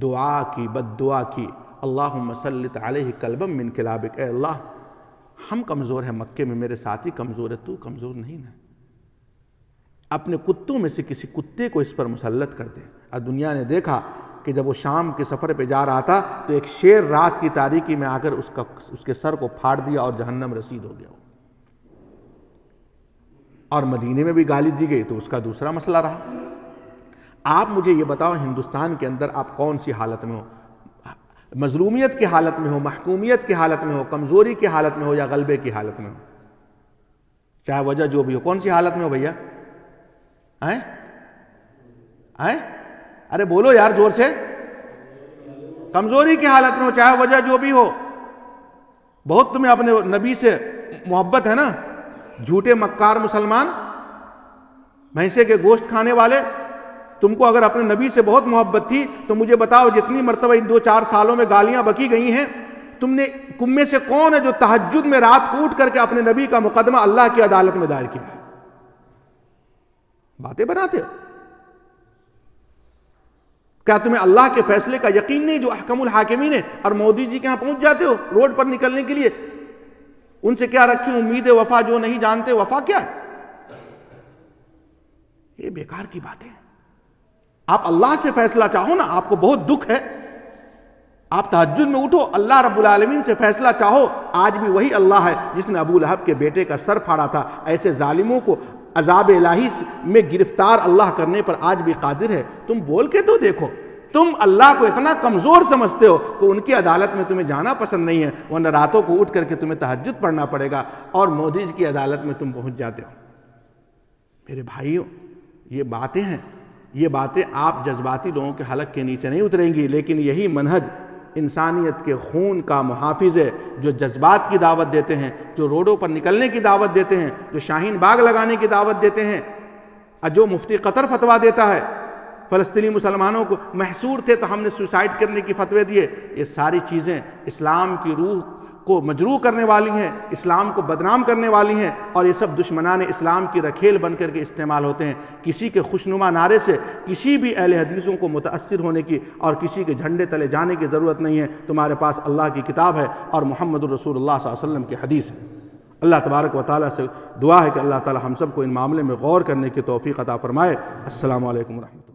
دعا کی، بد دعا کی، اللہم سلط علیہ کلبا من کلابک، اے اللہ ہم کمزور ہیں، مکے میں میرے ساتھی کمزور ہے، تو کمزور نہیں نا، اپنے کتوں میں سے کسی کتے کو اس پر مسلط کر دے. اور دنیا نے دیکھا کہ جب وہ شام کے سفر پہ جا رہا تھا تو ایک شیر رات کی تاریکی میں آ کر اس کے سر کو پھاڑ دیا اور جہنم رسید ہو گیا. اور مدینے میں بھی گالی دی گئی تو اس کا دوسرا مسئلہ رہا. آپ مجھے یہ بتاؤ ہندوستان کے اندر آپ کون سی حالت میں ہو؟ مظلومیت کی حالت میں ہو، محکومیت کی حالت میں ہو، کمزوری کی حالت میں ہو، یا غلبے کی حالت میں ہو؟ چاہے وجہ جو بھی ہو، کون سی حالت میں ہو بھیا؟ ارے بولو یار زور سے. کمزوری کی حالت میں ہو، چاہے وجہ جو بھی ہو. بہت تمہیں اپنے نبی سے محبت ہے نا، جھوٹے مکار مسلمان، بھینسے کے گوشت کھانے والے. تم کو اگر اپنے نبی سے بہت محبت تھی تو مجھے بتاؤ جتنی مرتبہ ان 2-4 سالوں میں گالیاں بکی گئی ہیں، تم میں سے کون ہے جو تہجد میں رات کو اٹھ کر کے اپنے نبی کا مقدمہ اللہ کی عدالت میں دائر کیا ہے؟ باتیں بناتے ہو. کیا تمہیں اللہ کے فیصلے کا یقین نہیں جو احکم الحاکمین ہے، اور مودی جی کے ہاں پہنچ جاتے ہو روڈ پر نکلنے کے لیے؟ ان سے کیا رکھی امید وفا، جو نہیں جانتے وفا کیا ہے؟ یہ بیکار کی باتیں. آپ اللہ سے فیصلہ چاہو نا. آپ کو بہت دکھ ہے، آپ تہجد میں اٹھو، اللہ رب العالمین سے فیصلہ چاہو. آج بھی وہی اللہ ہے جس نے ابو لہب کے بیٹے کا سر پھاڑا تھا. ایسے ظالموں کو عذاب الہی میں گرفتار اللہ کرنے پر آج بھی قادر ہے. تم بول کے تو دیکھو. تم اللہ کو اتنا کمزور سمجھتے ہو کہ ان کی عدالت میں تمہیں جانا پسند نہیں ہے، ورنہ راتوں کو اٹھ کر کے تمہیں تہجد پڑھنا پڑے گا، اور مودی جی کی عدالت میں تم پہنچ جاتے ہو. میرے بھائیوں، یہ باتیں ہیں، یہ باتیں آپ جذباتی لوگوں کے حلق کے نیچے نہیں اتریں گی، لیکن یہی منہج انسانیت کے خون کا محافظ ہے، جو جذبات کی دعوت دیتے ہیں، جو روڈوں پر نکلنے کی دعوت دیتے ہیں، جو شاہین باغ لگانے کی دعوت دیتے ہیں، جو مفتی قطر فتویٰ دیتا ہے فلسطینی مسلمانوں کو محصور تھے تو ہم نے سوسائڈ کرنے کی فتوے دیے، یہ ساری چیزیں اسلام کی روح کو مجروح کرنے والی ہیں، اسلام کو بدنام کرنے والی ہیں، اور یہ سب دشمنان اسلام کی رکھیل بن کر کے استعمال ہوتے ہیں۔ کسی کے خوشنما نعرے سے کسی بھی اہل حدیثوں کو متاثر ہونے کی اور کسی کے جھنڈے تلے جانے کی ضرورت نہیں ہے۔ تمہارے پاس اللہ کی کتاب ہے اور محمد الرسول اللہ صلی اللہ علیہ وسلم کی حدیث ہے۔ اللہ تبارک و تعالیٰ سے دعا ہے کہ اللہ تعالیٰ ہم سب کو ان معاملے میں غور کرنے کی توفیق عطا فرمائے۔ السلام علیکم ورحمۃ اللہ۔